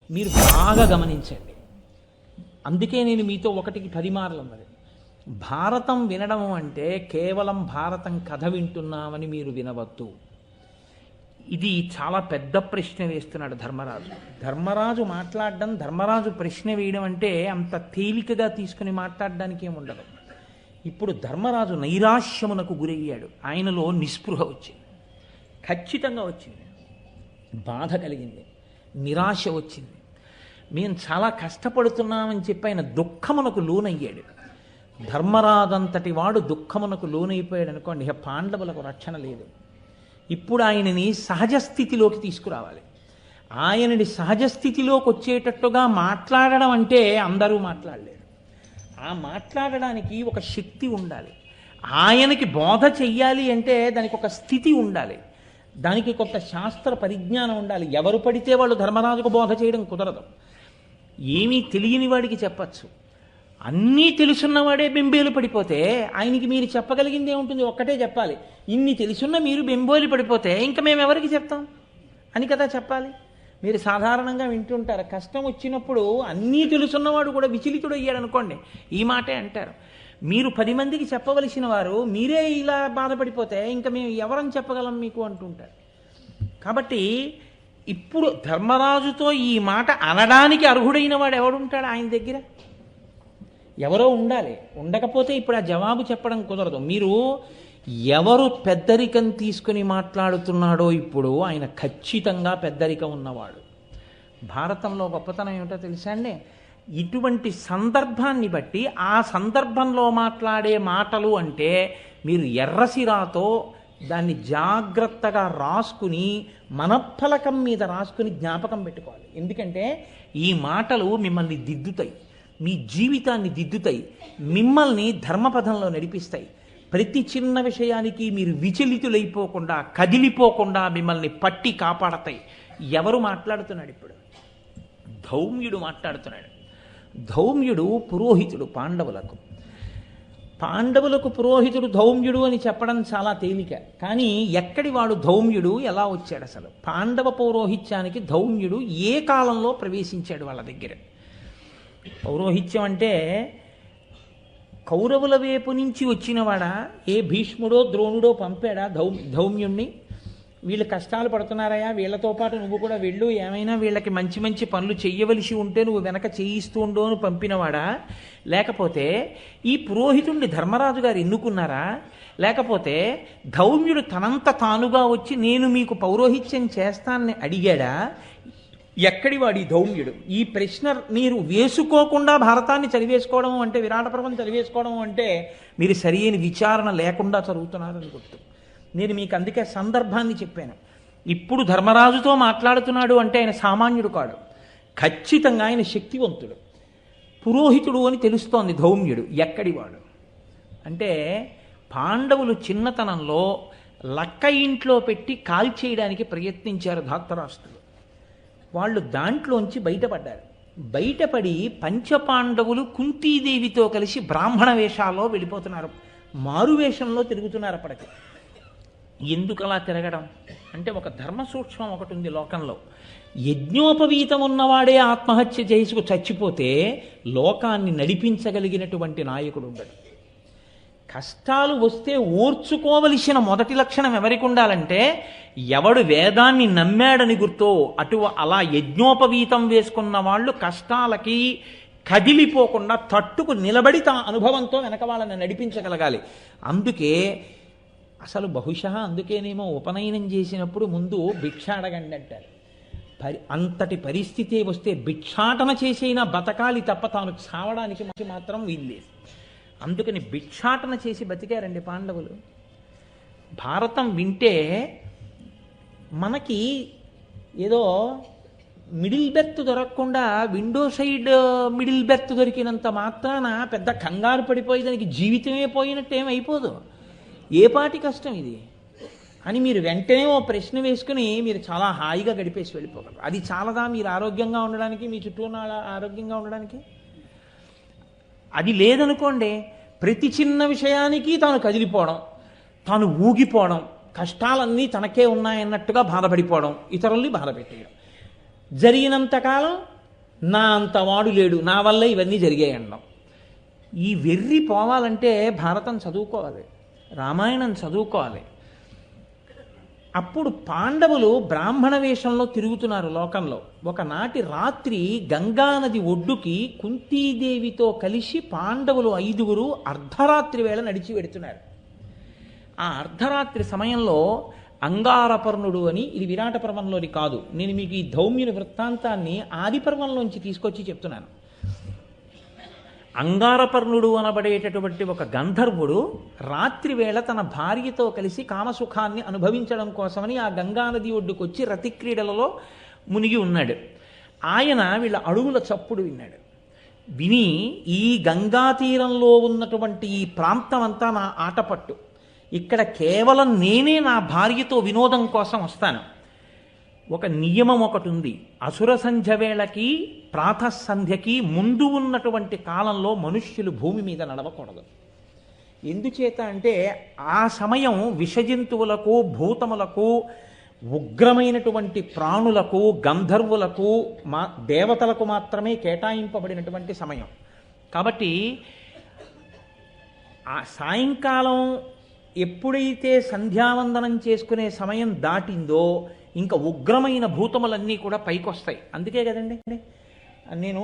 మీరు బాగా గమనించండి. అందుకే నేను మీతో ఒకటికి 10 మార్లు అన్నది. భారతం వినడం అంటే కేవలం భారతం కథ వింటున్నామని మీరు వినవద్దు. ఇది చాలా పెద్ద ప్రశ్న వేస్తున్నాడు ధర్మరాజు. ధర్మరాజు మాట్లాడడం, ధర్మరాజు ప్రశ్న వేయడం అంటే అంత తేలికగా తీసుకుని మాట్లాడడానికి ఏముండదు. ఇప్పుడు ధర్మరాజు నైరాశ్యమునకు గురయ్యాడు. ఆయనలో నిస్పృహ వచ్చింది, ఖచ్చితంగా వచ్చింది. బాధ కలిగింది, నిరాశ వచ్చింది. మేము చాలా కష్టపడుతున్నామని చెప్పి ఆయన దుఃఖమునకు లోనయ్యాడు. ధర్మరాజంతటి వాడు దుఃఖమునకు లోనైపోయాడు అనుకోండి, ఇక పాండవులకు రక్షణ లేదు. ఇప్పుడు ఆయనని సహజ స్థితిలోకి తీసుకురావాలి. ఆయనని సహజ స్థితిలోకి వచ్చేటట్టుగా మాట్లాడడం అంటే అందరూ మాట్లాడలేరు. ఆ మాట్లాడడానికి ఒక శక్తి ఉండాలి. ఆయనకి బోధ చెయ్యాలి అంటే దానికి ఒక స్థితి ఉండాలి, దానికి కొంత శాస్త్ర పరిజ్ఞానం ఉండాలి. ఎవరు పడితే వాళ్ళు ధర్మరాజుకు బోధ చేయడం కుదరదు. ఏమీ తెలియని వాడికి చెప్పచ్చు, అన్నీ తెలుసున్నవాడే బెంబేలు పడిపోతే ఆయనకి మీరు చెప్పగలిగింది ఏముంటుంది? ఒక్కటే చెప్పాలి, ఇన్ని తెలుసున్న మీరు బెంబేలు పడిపోతే ఇంకా మేము ఎవరికి చెప్తాం అని కదా చెప్పాలి. మీరు సాధారణంగా వింటుంటారు, కష్టం వచ్చినప్పుడు అన్నీ తెలుసున్నవాడు కూడా విచలితుడు అయ్యాడు అనుకోండి, ఈ మాటే అంటారు. మీరు 10 మందికి చెప్పవలసిన వారు మీరే ఇలా బాధపడిపోతే ఇంకా మేము ఎవరని చెప్పగలం మీకు అంటుంటారు. కాబట్టి ఇప్పుడు ధర్మరాజుతో ఈ మాట అనడానికి అర్హుడైన వాడు ఎవడుంటాడు ఆయన దగ్గర? ఎవరో ఉండాలి. ఉండకపోతే ఇప్పుడు ఆ జవాబు చెప్పడం కుదరదు. మీరు ఎవరు పెద్దరికం తీసుకుని మాట్లాడుతున్నాడో ఇప్పుడు ఆయన ఖచ్చితంగా పెద్దరికం ఉన్నవాడు. భారతంలో గొప్పతనం ఏమిటో తెలుసా అండి? ఇటువంటి సందర్భాన్ని బట్టి ఆ సందర్భంలో మాట్లాడే మాటలు అంటే మీరు ఎర్రసిరాతో దాన్ని జాగ్రత్తగా రాసుకుని మనఫలకం మీద రాసుకుని జ్ఞాపకం పెట్టుకోవాలి. ఎందుకంటే ఈ మాటలు మిమ్మల్ని దిద్దుతాయి, మీ జీవితాన్ని దిద్దుతాయి, మిమ్మల్ని ధర్మపథంలో నడిపిస్తాయి. ప్రతి చిన్న విషయానికి మీరు విచలితులైపోకుండా, కదిలిపోకుండా మిమ్మల్ని పట్టి కాపాడతాయి. ఎవరు మాట్లాడుతున్నాడు ఇప్పుడు? ధౌమ్యుడు మాట్లాడుతున్నాడు. ధౌమ్యుడు పురోహితుడు పాండవులకు. పాండవులకు పురోహితుడు ధౌమ్యుడు అని చెప్పడం చాలా తేలిక. కానీ ఎక్కడి వాడు ధౌమ్యుడు? ఎలా వచ్చాడు అసలు? పాండవ పౌరోహిత్యానికి ధౌమ్యుడు ఏ కాలంలో ప్రవేశించాడు వాళ్ళ దగ్గర? పౌరోహిత్యం అంటే కౌరవుల వైపు నుంచి వచ్చినవాడా? ఏ భీష్ముడో ద్రోణుడో పంపాడా ధౌమ్యుణ్ణి? వీళ్ళు కష్టాలు పడుతున్నారయా, వీళ్ళతో పాటు నువ్వు కూడా వెళ్ళు, ఏమైనా వీళ్ళకి మంచి మంచి పనులు చెయ్యవలసి ఉంటే నువ్వు వెనక చేయిస్తూ ఉండు అని పంపినవాడా? లేకపోతే ఈ పురోహితుణ్ణి ధర్మరాజు గారు ఎన్నుకున్నారా? లేకపోతే ధౌమ్యుడు తనంత తానుగా వచ్చి నేను మీకు పౌరోహిత్యం చేస్తానని అడిగాడా? ఎక్కడి వాడి ధౌమ్యుడు? ఈ ప్రశ్న మీరు వేసుకోకుండా భారతాన్ని చదివేసుకోవడం అంటే, విరాట పర్వం చదివేసుకోవడం అంటే మీరు సరియైన విచారణ లేకుండా చదువుతున్నారని గుర్తు. నేను మీకు అందుకే సందర్భాన్ని చెప్పాను. ఇప్పుడు ధర్మరాజుతో మాట్లాడుతున్నాడు అంటే ఆయన సామాన్యుడు కాడు, ఖచ్చితంగా ఆయన శక్తివంతుడు, పురోహితుడు అని తెలుస్తోంది ధౌమ్యుడు. ఎక్కడి వాడు అంటే పాండవులు చిన్నతనంలో లక్క ఇంట్లో పెట్టి కాల్చేయడానికి ప్రయత్నించారు ధార్తరాష్ట్రులు. వాళ్ళు దాంట్లోంచి బయటపడ్డారు. బయటపడి పంచపాండవులు కుంతీదేవితో కలిసి బ్రాహ్మణ వేషాల్లో వెళ్ళిపోతున్నారు, మారువేషంలో తిరుగుతున్నారు. అప్పటికి ఎందుకు అలా తిరగడం అంటే ఒక ధర్మ సూక్ష్మం ఒకటి ఉంది లోకంలో. యజ్ఞోపవీతం ఉన్నవాడే ఆత్మహత్య చేసుకు చచ్చిపోతే లోకాన్ని నడిపించగలిగినటువంటి నాయకుడు ఉండడు. కష్టాలు వస్తే ఓర్చుకోవలసిన మొదటి లక్షణం ఎవరికి ఉండాలంటే, ఎవడు వేదాన్ని నమ్మాడని గుర్తో అలా యజ్ఞోపవీతం వేసుకున్న వాళ్ళు కష్టాలకి కదిలిపోకుండా తట్టుకు నిలబడి తమ అనుభవంతో వెనక వాళ్ళని నడిపించగలగాలి. అందుకే అసలు బహుశా అందుకేనేమో ఉపనయనం చేసినప్పుడు ముందు భిక్ష అడగండి అంటారు. అంతటి పరిస్థితి వస్తే భిక్షాటన చేసైనా బతకాలి తప్ప తాను చావడానికి మాత్రం వీల్లేదు. అందుకని భిక్షాటన చేసి బతికారండి పాండవులు. భారతం వింటే మనకి ఏదో మిడిల్ బెర్త్ దొరకకుండా విండో సైడ్ మిడిల్ బెర్త్ దొరికినంత మాత్రాన పెద్ద కంగారు పడిపోయి దానికి జీవితమే పోయినట్టు ఏమైపోదు. ఏ పాటి కష్టం ఇది అని మీరు వెంటనే ఓ ప్రశ్న వేసుకుని మీరు చాలా హాయిగా గడిపేసి వెళ్ళిపోగలరు. అది చాలదా మీరు ఆరోగ్యంగా ఉండడానికి, మీ చుట్టూ ఉన్న ఆరోగ్యంగా ఉండడానికి? అది లేదనుకోండి, ప్రతి చిన్న విషయానికి తాను కదిలిపోవడం, తాను ఊగిపోవడం, కష్టాలన్నీ తనకే ఉన్నాయన్నట్టుగా బాధపడిపోవడం, ఇతరుల్ని బాధ పెట్టేయడం. జరిగినంతకాలం నా అంతవాడు లేడు, నా వల్ల ఇవన్నీ జరిగాయి అనడం. ఈ వెర్రి పోవాలంటే భారతం చదువుకోవాలి, రామాయణం చదువుకోవాలి. అప్పుడు పాండవులు బ్రాహ్మణ వేషంలో తిరుగుతున్నారు లోకంలో. ఒకనాటి రాత్రి గంగానది ఒడ్డుకి కుంతీదేవితో కలిసి పాండవులు 5గురు అర్ధరాత్రి వేళ నడిచి వెడుతున్నారు. ఆ అర్ధరాత్రి సమయంలో అంగారపర్ణుడు అని, ఇది విరాట పర్వంలోని కాదు, నేను మీకు ఈ ధౌమ్యుని వృత్తాంతాన్ని ఆది పర్వంలోంచి తీసుకొచ్చి చెప్తున్నాను. అంగారపర్ణుడు అనబడేటటువంటి ఒక గంధర్వుడు రాత్రి వేళ తన భార్యతో కలిసి కామసుఖాన్ని అనుభవించడం కోసమని ఆ గంగానది ఒడ్డుకొచ్చి రతిక్రీడలలో మునిగి ఉన్నాడు. ఆయన వీళ్ళ అడుగుల చప్పుడు విన్నాడు. విని, ఈ గంగా తీరంలో ఉన్నటువంటి ఈ ప్రాంతం అంతా నా ఆటపట్టు, ఇక్కడ కేవలం నేనే నా భార్యతో వినోదం కోసం వస్తాను. ఒక నియమం ఒకటి ఉంది, అసుర సంధ్య వేళకి ప్రాతఃసంధ్యకి ముందు ఉన్నటువంటి కాలంలో మనుష్యులు భూమి మీద నడవకూడదు. ఎందుచేత అంటే ఆ సమయం విషజంతువులకు, భూతములకు, ఉగ్రమైనటువంటి ప్రాణులకు, గంధర్వులకు, దేవతలకు మాత్రమే కేటాయింపబడినటువంటి సమయం. కాబట్టి ఆ సాయంకాలం ఎప్పుడైతే సంధ్యావందనం చేసుకునే సమయం దాటిందో ఇంకా ఉగ్రమైన భూతములన్నీ కూడా పైకొస్తాయి. అందుకే కదండి నేను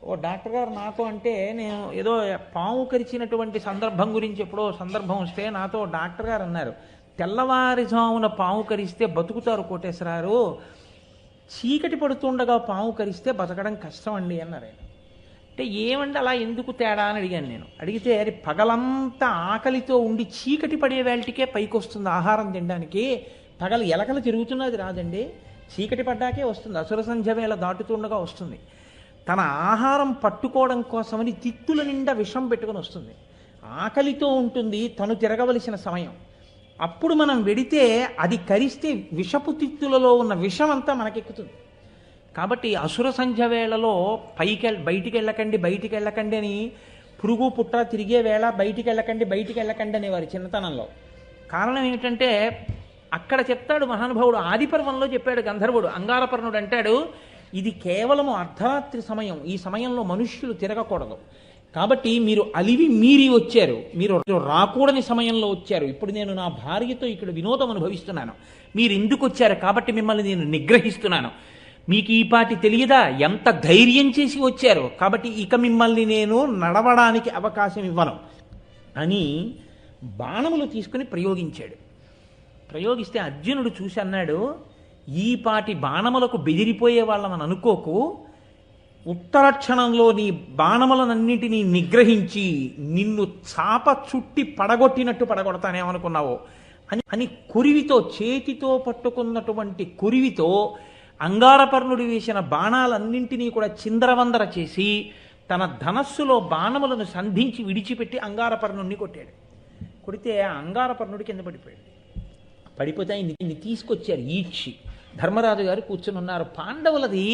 ఓ డాక్టర్ గారు నాతో అంటే, నేను ఏదో పాము కరిచినటువంటి సందర్భం గురించి ఎప్పుడో సందర్భం వస్తే నాతో డాక్టర్ గారు అన్నారు, తెల్లవారుజామున పాము కరిస్తే బతుకుతారు కోటేశ్వరారు, చీకటి పడుతుండగా పాము కరిస్తే బతకడం కష్టం అండి అన్నారు ఆయన. అంటే ఏమండి అలా ఎందుకు తేడా అని అడిగాను నేను. అడిగితే అది పగలంతా ఆకలితో ఉండి చీకటి పడే వేళటికే పైకి వస్తుంది ఆహారం తినడానికి, పగలు ఎలకలు తిరుగుతున్నది రాదండి, చీకటి పడ్డాకే వస్తుంది, అసుర సంధ్య వేళ దాటుతుండగా వస్తుంది. తన ఆహారం పట్టుకోవడం కోసమని తిత్తుల నిండా విషం పెట్టుకొని వస్తుంది, ఆకలితో ఉంటుంది, తను తిరగవలసిన సమయం. అప్పుడు మనం వెడితే అది కరిస్తే విషపు తిత్తులలో ఉన్న విషం అంతా మనకెక్కుతుంది. కాబట్టి అసుర సంధ్య వేళలో బయటికి వెళ్ళకండి అని పురుగు పుట్ట తిరిగే వేళ బయటికి వెళ్ళకండి అనేవారు చిన్నతనంలో. కారణం ఏమిటంటే అక్కడ చెప్తాడు మహానుభావుడు, ఆదిపర్వంలో చెప్పాడు గంధర్వుడు. అంగారపర్ణుడు అంటాడు, ఇది కేవలము అర్ధరాత్రి సమయం, ఈ సమయంలో మనుష్యులు తిరగకూడదు, కాబట్టి మీరు అలివి మీరి వచ్చారు, మీరు రాకూడని సమయంలో వచ్చారు, ఇప్పుడు నేను నా భార్యతో ఇక్కడ వినోదం అనుభవిస్తున్నాను, మీరు ఎందుకు వచ్చారు, కాబట్టి మిమ్మల్ని నేను నిగ్రహిస్తున్నాను, మీకు ఈ పాటి తెలియదా, ఎంత ధైర్యం చేసి వచ్చారు, కాబట్టి ఇక మిమ్మల్ని నేను నడవడానికి అవకాశం ఇవ్వను అని బాణములు తీసుకుని ప్రయోగించాడు. ప్రయోగిస్తే అర్జునుడు చూసి అన్నాడు, ఈ పాటి బాణములకు బెదిరిపోయే వాళ్ళమని అనుకోకు, ఉత్తర క్షణంలో నీ బాణములనన్నింటినీ నిగ్రహించి నిన్ను చాప చుట్టి పడగొట్టినట్టు పడగొడతానేమనుకున్నావో అని కురివితో, చేతితో పట్టుకున్నటువంటి కురివితో అంగారపర్ణుడు వేసిన బాణాలన్నింటినీ కూడా చిందరవందర చేసి తన ధనస్సులో బాణములను సంధించి విడిచిపెట్టి అంగారపర్ణుడిని కొట్టాడు. కొడితే ఆ అంగారపర్ణుడి కింద పడిపోయాడు. పడిపోతే ఆయన్ని తీసుకొచ్చారు ఈడ్చి. ధర్మరాజు గారు కూర్చుని ఉన్నారు. పాండవులది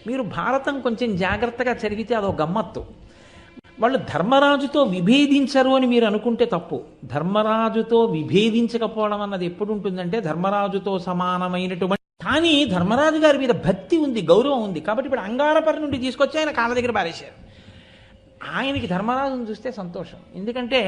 మీరు భారతం కొంచెం జాగ్రత్తగా చదివితే అదో గమ్మత్తు. వాళ్ళు ధర్మరాజుతో విభేదించరు అని మీరు అనుకుంటే తప్పు. ధర్మరాజుతో విభేదించకపోవడం అన్నది ఎప్పుడు ఉంటుందంటే ధర్మరాజుతో సమానమైనటువంటి, కానీ ధర్మరాజు గారి మీద భక్తి ఉంది, గౌరవం ఉంది, కాబట్టి ఇప్పుడు అంగారపర్ణుడి తీసుకొచ్చి ఆయన కాళ్ళ దగ్గర పారేశారు. ఆయనకి ధర్మరాజును చూస్తే సంతోషం, ఎందుకంటే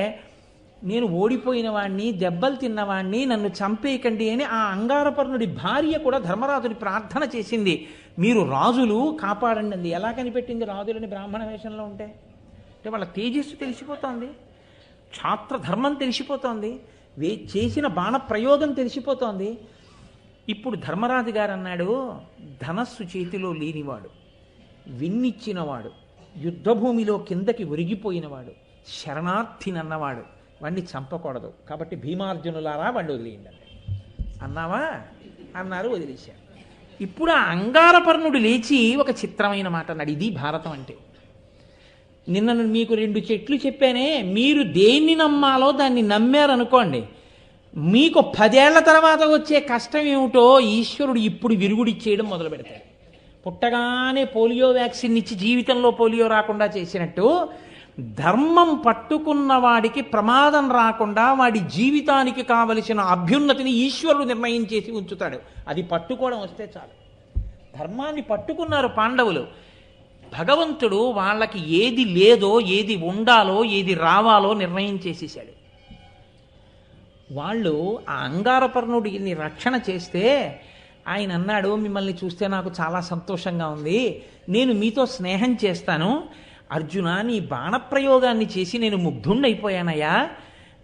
నేను ఓడిపోయిన వాడిని, దెబ్బలు తిన్నవాడిని, నన్ను చంపేయకండి అని ఆ అంగారపర్ణుడి భార్య కూడా ధర్మరాజుని ప్రార్థన చేసింది, మీరు రాజులు కాపాడండి అంది. ఎలా కనిపెట్టింది రాజులని బ్రాహ్మణ వేషంలో ఉంటే? అంటే వాళ్ళ తేజస్సు తెలిసిపోతోంది, క్షాత్రధర్మం తెలిసిపోతోంది, చేసిన బాణ ప్రయోగం తెలిసిపోతోంది. ఇప్పుడు ధర్మరాజు గారు అన్నాడు, ధనస్సు చేతిలో లేనివాడు, విన్నిచ్చినవాడు, యుద్ధభూమిలో కిందకి ఒరిగిపోయినవాడు, శరణార్థినన్నవాడు, వాణ్ణి చంపకూడదు, కాబట్టి భీమార్జునులారా వాడిని వదిలేయండి అన్నావా అన్నారు, వదిలేశారు. ఇప్పుడు ఆ అంగారపర్ణుడు లేచి ఒక చిత్రమైన మాట అన్నాడు, ఇది భారతం అంటే. నిన్న మీకు 2 చెట్లు చెప్పానే, మీరు దేన్ని నమ్మాలో దాన్ని నమ్మారనుకోండి, మీకు 10 ఏళ్ల తర్వాత వచ్చే కష్టం ఏమిటో ఈశ్వరుడు ఇప్పుడు విరుగుడిచ్చేయడం మొదలు పెడతాడు. పుట్టగానే పోలియో వ్యాక్సిన్ ఇచ్చి జీవితంలో పోలియో రాకుండా చేసినట్టు ధర్మం పట్టుకున్న వాడికి ప్రమాదం రాకుండా వాడి జీవితానికి కావలసిన అభ్యున్నతిని ఈశ్వరుడు నిర్ణయం చేసి ఉంచుతాడు. అది పట్టుకోవడం వస్తే చాలు. ధర్మాన్ని పట్టుకున్నారు పాండవులు. భగవంతుడు వాళ్ళకి ఏది లేదో, ఏది ఉండాలో, ఏది రావాలో నిర్ణయం చేసేసాడు. వాళ్ళు ఆ అంగారపర్ణుడిని రక్షణ చేస్తే ఆయన అన్నాడు, మిమ్మల్ని చూస్తే నాకు చాలా సంతోషంగా ఉంది, నేను మీతో స్నేహం చేస్తాను. అర్జున, నీ బాణప్రయోగాన్ని చేసి నేను ముగ్ధుండైపోయానయ్యా,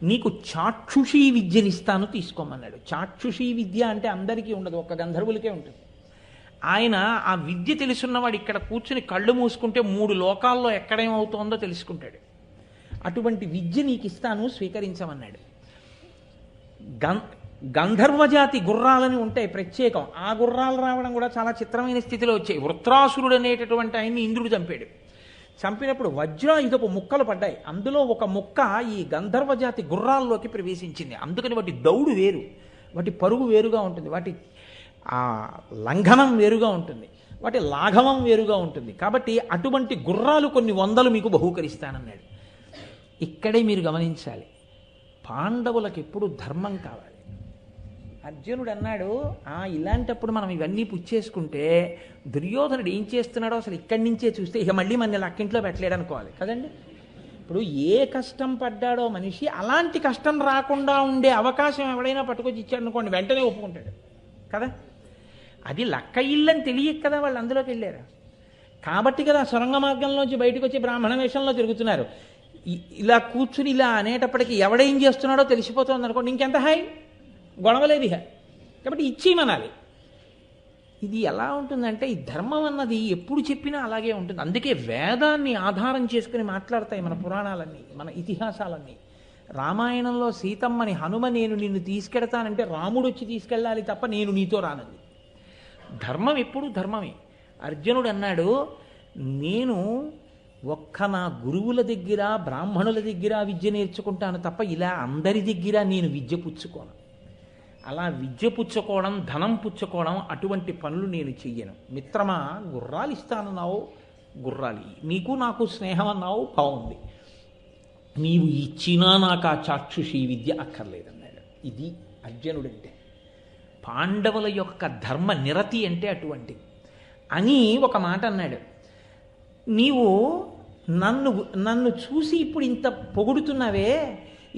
నీకు చాక్షుషీ విద్యనిస్తాను, తీసుకోమన్నాడు. చాక్షుషీ విద్య అంటే అందరికీ ఉండదు, ఒక్క గంధర్వులకే ఉంటుంది. ఆయన ఆ విద్య తెలుసున్నవాడు ఇక్కడ కూర్చుని కళ్ళు మూసుకుంటే 3 లోకాల్లో ఎక్కడేమవుతోందో తెలుసుకుంటాడు. అటువంటి విద్య నీకు ఇస్తాను, స్వీకరించమన్నాడు. గంధర్వజాతి గుర్రాలని ఉంటాయి ప్రత్యేకం. ఆ గుర్రాలు రావడం కూడా చాలా చిత్రమైన స్థితిలో వచ్చాయి. వృత్రాసురుడు అనేటటువంటి ఆయన్ని ఇంద్రుడు చంపాడు. చంపినప్పుడు వజ్రాయుధపు ముక్కలు పడ్డాయి. అందులో ఒక ముక్క ఈ గంధర్వజాతి గుర్రాల్లోకి ప్రవేశించింది. అందుకని వాటి దౌడు వేరు, వాటి పరుగు వేరుగా ఉంటుంది, వాటి ఆ లంఘనం వేరుగా ఉంటుంది, వాటి లాఘవం వేరుగా ఉంటుంది. కాబట్టి అటువంటి గుర్రాలు కొన్ని 100 మీకు బహూకరిస్తానన్నాడు. ఇక్కడే మీరు గమనించాలి, పాండవులకు ఎప్పుడు ధర్మం కావాలి. అర్జునుడు అన్నాడు, ఇలాంటప్పుడు మనం ఇవన్నీ పుచ్చేసుకుంటే దుర్యోధనుడు ఏం చేస్తున్నాడో అసలు ఇక్కడి నుంచే చూస్తే ఇక మళ్ళీ మన లక్కింట్లో పెట్టలేడు అనుకోవాలి కదండి. ఇప్పుడు ఏ కష్టం పడ్డాడో మనిషి, అలాంటి కష్టం రాకుండా ఉండే అవకాశం ఎవడైనా పట్టుకొచ్చి ఇచ్చాడు అనుకోండి, వెంటనే ఒప్పుకుంటాడు కదా. అది లక్క ఇల్లని తెలియక కదా వాళ్ళు అందులోకి వెళ్ళారు. కాబట్టి కదా సొరంగ మార్గంలోంచి బయటకు వచ్చి బ్రాహ్మణ వేషంలో తిరుగుతున్నారు. ఇలా కూర్చుని ఇలా అనేటప్పటికీ ఎవడేం చేస్తున్నాడో తెలిసిపోతుంది అనుకోండి, ఇంకెంత హాయ్, గొడవలేదు ఇహ. కాబట్టి ఇచ్చేయమనాలి. ఇది ఎలా ఉంటుందంటే, ఈ ధర్మం అన్నది ఎప్పుడు చెప్పినా అలాగే ఉంటుంది. అందుకే వేదాన్ని ఆధారం చేసుకుని మాట్లాడతాయి మన పురాణాలన్నీ, మన ఇతిహాసాలన్నీ. రామాయణంలో సీతమ్మని హనుమ నేను నిన్ను తీసుకెడతానంటే రాముడు వచ్చి తీసుకెళ్ళాలి తప్ప నేను నీతో రానంది. ధర్మం ఎప్పుడు ధర్మమే. అర్జునుడు అన్నాడు, నేను ఒక్క నా గురువుల దగ్గర బ్రాహ్మణుల దగ్గర విద్య నేర్చుకుంటాను తప్ప ఇలా అందరి దగ్గర నేను విద్య పుచ్చుకోను. అలా విద్య పుచ్చుకోవడం, ధనం పుచ్చుకోవడం, అటువంటి పనులు నేను చెయ్యను. మిత్రమా, గుర్రాలు ఇస్తానన్నావు, గుర్రాలు నీకు నాకు స్నేహం అన్నావు, బాగుంది. నీవు ఇచ్చినా నాకు ఆ చాక్షుషీ విద్య అక్కర్లేదన్నాడు. ఇది అర్జునుడంటే. పాండవుల యొక్క ధర్మ నిరతి అంటే అటువంటి అని ఒక మాట అన్నాడు. నీవు నన్ను చూసి ఇప్పుడు ఇంత పొగుడుతున్నావే,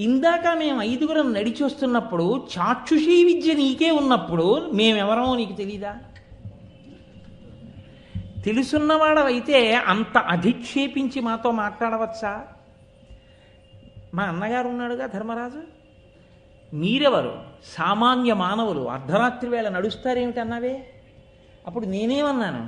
ఇందాక మేము 5గురం నడిచి వస్తున్నప్పుడు చాక్షుషీ విద్య నీకే ఉన్నప్పుడు మేమెవరమో నీకు తెలీదా? తెలుసున్నవాడవైతే అంత అధిక్షేపించి మాతో మాట్లాడవచ్చా? మా అన్నగారు ఉన్నాడుగా ధర్మరాజు, మీరెవరు? సామాన్య మానవులు, అర్ధరాత్రి వేళ నడుస్తారేమిటి అన్నావే. అప్పుడు నేనేమన్నాను?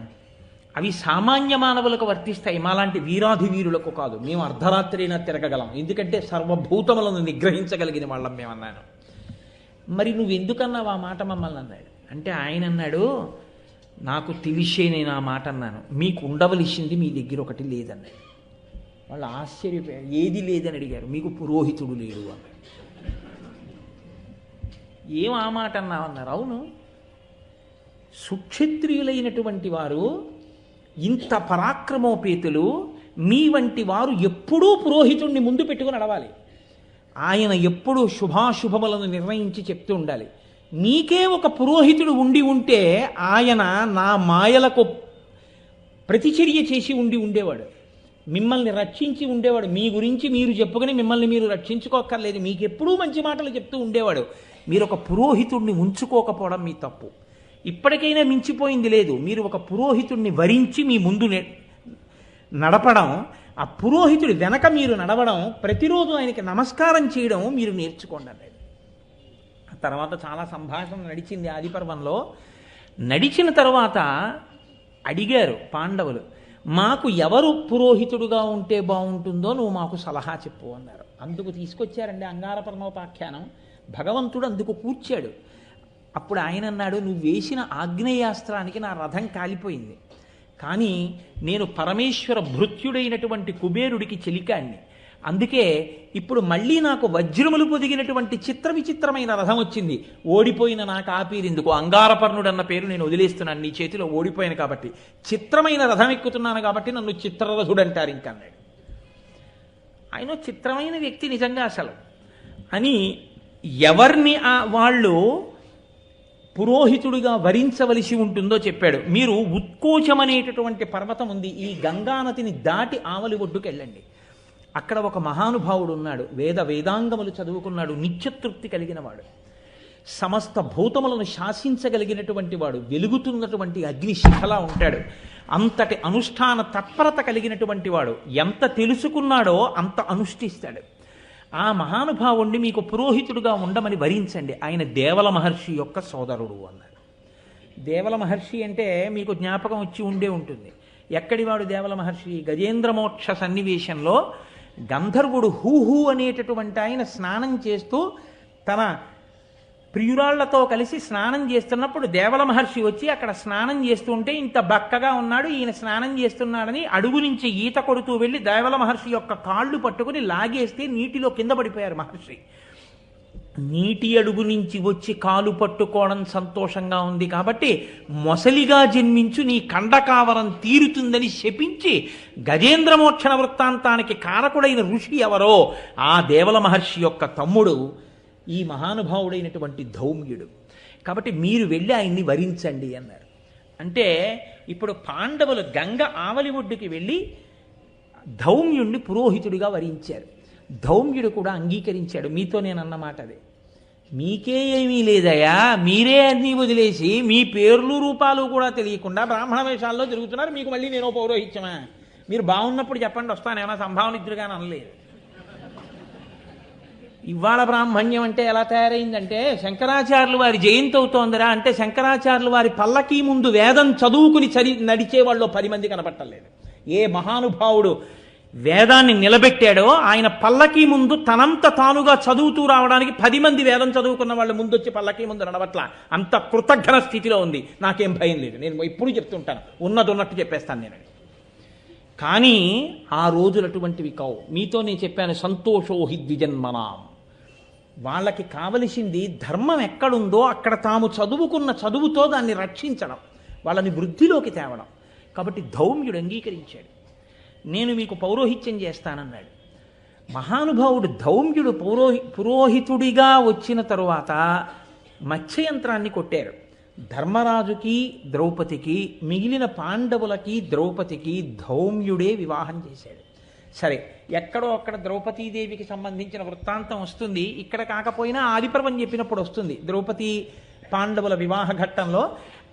అవి సామాన్య మానవులకు వర్తిస్తాయి, మాలాంటి వీరాధి వీరులకు కాదు. మేము అర్ధరాత్రైనా తిరగగలం, ఎందుకంటే సర్వభూతములను నిగ్రహించగలిగిన వాళ్ళం మేమన్నాను. మరి నువ్వెందుకన్నావు ఆ మాట మమ్మల్ని అన్నాడు. అంటే ఆయన అన్నాడు, నాకు తెలిసే నేను ఆ మాట అన్నాను, మీకు ఉండవలసింది మీ దగ్గర ఒకటి లేదన్నాడు. వాళ్ళు ఆశ్చర్యపోయారు, ఏది లేదని అడిగారు. మీకు పురోహితుడు లేడు అన్నాడు. ఏం ఆ మాట అన్నావన్నారు. అవును, సుక్షత్రియులైనటువంటి వారు, ఇంత పరాక్రమోపేతులు, మీ వంటి వారు ఎప్పుడూ పురోహితుణ్ణి ముందు పెట్టుకుని నడవాలి. ఆయన ఎప్పుడూ శుభాశుభములను నిర్ణయించి చెప్తూ ఉండాలి. మీకే ఒక పురోహితుడు ఉండి ఉంటే ఆయన నా మాయలకు ప్రతిచర్య చేసి ఉండేవాడు, మిమ్మల్ని రక్షించి ఉండేవాడు. మీ గురించి మీరు చెప్పుకొని మిమ్మల్ని మీరు రక్షించుకోక్కర్లేదు, మీకు ఎప్పుడూ మంచి మాటలు చెప్తూ ఉండేవాడు. మీరు ఒక పురోహితుడిని ఉంచుకోకపోవడం మీ తప్పు. ఇప్పటికైనా మించిపోయింది లేదు. మీరు ఒక పురోహితుడిని వరించి మీ ముందు నడపడం, ఆ పురోహితుడి వెనక మీరు నడవడం, ప్రతిరోజు ఆయనకి నమస్కారం చేయడం మీరు నేర్చుకోండి అన్నాడు. ఆ తర్వాత చాలా సంభాషణ నడిచింది ఆదిపర్వంలో. నడిచిన తర్వాత అడిగారు పాండవులు, మాకు ఎవరు పురోహితుడుగా ఉంటే బాగుంటుందో నువ్వు మాకు సలహా చెప్పు అన్నారు. అందుకు తీసుకొచ్చారండి అంగారపర్ణోపాఖ్యానం. భగవంతుడు అందుకు కూర్చాడు. అప్పుడు ఆయన అన్నాడు, నువ్వు వేసిన ఆగ్నేయాస్త్రానికి నా రథం కాలిపోయింది, కానీ నేను పరమేశ్వర భృత్యుడైనటువంటి కుబేరుడికి చెలికాన్ని, అందుకే ఇప్పుడు మళ్ళీ నాకు వజ్రములు పొదిగినటువంటి చిత్ర విచిత్రమైన రథం వచ్చింది. ఓడిపోయిన నాకు ఆ పేరు ఎందుకు, అంగారపర్ణుడు అన్న పేరు నేను వదిలేస్తున్నాను, నీ చేతిలో ఓడిపోయాను కాబట్టి. చిత్రమైన రథం ఎక్కుతున్నాను కాబట్టి నన్ను చిత్రరథుడు అంటారు ఇంకన్నాడు. ఆయన చిత్రమైన వ్యక్తి నిజంగా అసలు అని ఎవరిని వాళ్ళు పురోహితుడిగా వరించవలసి ఉంటుందో చెప్పాడు. మీరు ఉత్కోచం అనేటటువంటి పర్వతం ఉంది, ఈ గంగానదిని దాటి ఆవలి ఒడ్డుకు వెళ్ళండి. అక్కడ ఒక మహానుభావుడు ఉన్నాడు, వేదాంగములు చదువుకున్నాడు, నిత్యతృప్తి కలిగిన వాడు, సమస్త భూతములను శాసించగలిగినటువంటి వాడు, వెలుగుతున్నటువంటి అగ్నిశిఖలా ఉంటాడు, అంతటి అనుష్ఠాన తత్పరత కలిగినటువంటి వాడు. ఎంత తెలుసుకున్నాడో అంత అనుష్ఠిస్తాడు. ఆ మహానుభావుణ్ణి మీకు పురోహితుడుగా ఉండమని వరించండి, ఆయన దేవల మహర్షి యొక్క సోదరుడు అన్నాడు. దేవల మహర్షి అంటే మీకు జ్ఞాపకం వచ్చి ఉండే ఉంటుంది. ఎక్కడివాడు దేవల మహర్షి? గజేంద్రమోక్ష సన్నివేశంలో గంధర్వుడు హూహూ అనేటటువంటి ఆయన స్నానం చేస్తూ తన ప్రియురాళ్లతో కలిసి స్నానం చేస్తున్నప్పుడు దేవల మహర్షి వచ్చి అక్కడ స్నానం చేస్తుంటే ఇంత బక్కగా ఉన్నాడు, ఈయన స్నానం చేస్తున్నాడని అడుగు నుంచి ఈత కొడుతూ వెళ్ళి దేవల మహర్షి యొక్క కాళ్ళు పట్టుకుని లాగేస్తే నీటిలో కింద పడిపోయారు మహర్షి. నీటి అడుగు నుంచి వచ్చి కాలు పట్టుకోవడం సంతోషంగా ఉంది కాబట్టి మొసలిగా జన్మించు, నీ కండకావరం తీరుతుందని శపించి గజేంద్రమోక్షణ వృత్తాంతానికి కారకుడైన ఋషి ఎవరో ఆ దేవల మహర్షి యొక్క తమ్ముడు ఈ మహానుభావుడైనటువంటి ధౌమ్యుడు. కాబట్టి మీరు వెళ్ళి ఆయన్ని వరించండి అన్నారు. అంటే ఇప్పుడు పాండవులు గంగ ఆవలి ఒడ్డుకి వెళ్ళి ధౌమ్యుణ్ణి పురోహితుడిగా వరించారు. ధౌమ్యుడు కూడా అంగీకరించాడు. మీతో నేను అన్నమాట అదే, మీకే ఏమీ లేదయా, మీరే అన్నీ వదిలేసి మీ పేర్లు రూపాలు కూడా తెలియకుండా బ్రాహ్మణ వేషాల్లో తిరుగుతున్నారు, మీకు మళ్ళీ నేను పౌరోహిత్యమా? మీరు బాగున్నప్పుడు చెప్పండి వస్తాను, ఏమైనా సంభావన ఇద్దరుగానే అనలేదు. ఇవాళ బ్రాహ్మణ్యం అంటే ఎలా తయారైందంటే, శంకరాచార్యులు వారి జయంతి అవుతోందిరా అంటే శంకరాచార్యులు వారి పల్లకీ ముందు వేదం చదువుకుని నడిచే వాళ్ళు 10 మంది కనపట్టలేదు. ఏ మహానుభావుడు వేదాన్ని నిలబెట్టాడో ఆయన పల్లకీ ముందు తనంత తానుగా చదువుతూ రావడానికి 10 మంది వేదం చదువుకున్న వాళ్ళు ముందొచ్చి పల్లకీ ముందు నడవట్ల. అంత కృతజ్ఞ స్థితిలో ఉంది. నాకేం భయం లేదు, నేను ఎప్పుడు చెప్తుంటాను, ఉన్నది ఉన్నట్టు చెప్పేస్తాను నేను. కానీ ఆ రోజులు అటువంటివి కావు. మీతో నేను చెప్పాను, సంతోషో హి ద్విజన్మనాం. వాళ్ళకి కావలసింది ధర్మం ఎక్కడుందో అక్కడ తాము చదువుకున్న చదువుతో దాన్ని రక్షించడం, వాళ్ళని వృద్ధిలోకి తేవడం. కాబట్టి ధౌమ్యుడు అంగీకరించాడు. నేను మీకు పౌరోహిత్యం చేస్తానన్నాడు. మహానుభావుడు ధౌమ్యుడు పురోహితుడిగా వచ్చిన తరువాత మత్స్యయంత్రాన్ని కొట్టారు. ధర్మరాజుకి ద్రౌపదికి, మిగిలిన పాండవులకి ద్రౌపదికి ధౌమ్యుడే వివాహం చేశాడు. సరే, ఎక్కడో అక్కడ ద్రౌపదీదేవికి సంబంధించిన వృత్తాంతం వస్తుంది, ఇక్కడ కాకపోయినా ఆదిపర్వం చెప్పినప్పుడు వస్తుంది. ద్రౌపది పాండవుల వివాహ ఘట్టంలో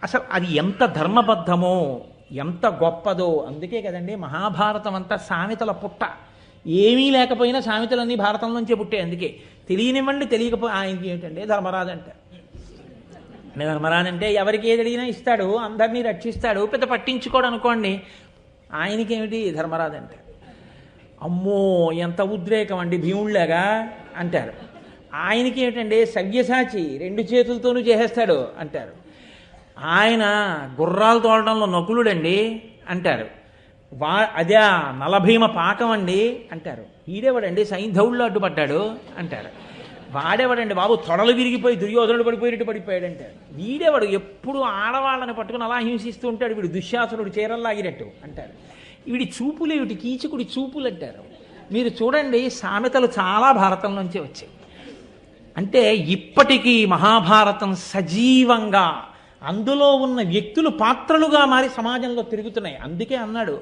అసలు అది ఎంత ధర్మబద్ధమో ఎంత గొప్పదో. అందుకే కదండి మహాభారతం అంతా సామెతల పుట్ట. ఏమీ లేకపోయినా సామెతలన్నీ భారతంలోంచే పుట్టాయి. అందుకే తెలియనివ్వండి, తెలియకపోయి ఆయనకి ఏమిటంటే ధర్మరాజు అంటారు. ధర్మరాజు అంటే ఎవరికి ఏది అడిగినా ఇస్తాడు, అందరినీ రక్షిస్తాడు, పెద్ద పట్టించుకోడు అనుకోండి. ఆయనకేమిటి ధర్మరాజు అంటే? అమ్మో ఎంత ఉద్రేకం అండి, భీముళ్ళగా అంటారు. ఆయనకి ఏమిటండి సవ్యసాచి, 2 చేతులతోనూ చేసేస్తాడు అంటారు. ఆయన గుర్రాలు తోలడంలో నకులుడండి అంటారు. అదే నలభీమ పాకం అండి అంటారు. ఈడేవాడండి సైంధవుళ్ళు అడ్డుపడ్డాడు అంటారు. వాడేవాడండి బాబు తొడలు విరిగిపోయి దుర్యోధనుడు పడిపోయినట్టు పడిపోయాడు అంటారు. వీడేవాడు ఎప్పుడు ఆడవాళ్ళని పట్టుకుని అలా హింసిస్తూ ఉంటాడు, వీడు దుశ్శాసనుడు చీరల్లాగినట్టు అంటారు. వీడి చూపులు ఏమిటి, కీచకుడి చూపులు అంటారు. మీరు చూడండి, సామెతలు చాలా భారతంలోంచే వచ్చాయి. అంటే ఇప్పటికీ మహాభారతం సజీవంగా అందులో ఉన్న వ్యక్తులు పాత్రలుగా మారి సమాజంలో తిరుగుతున్నాయి. అందుకే అన్నాడు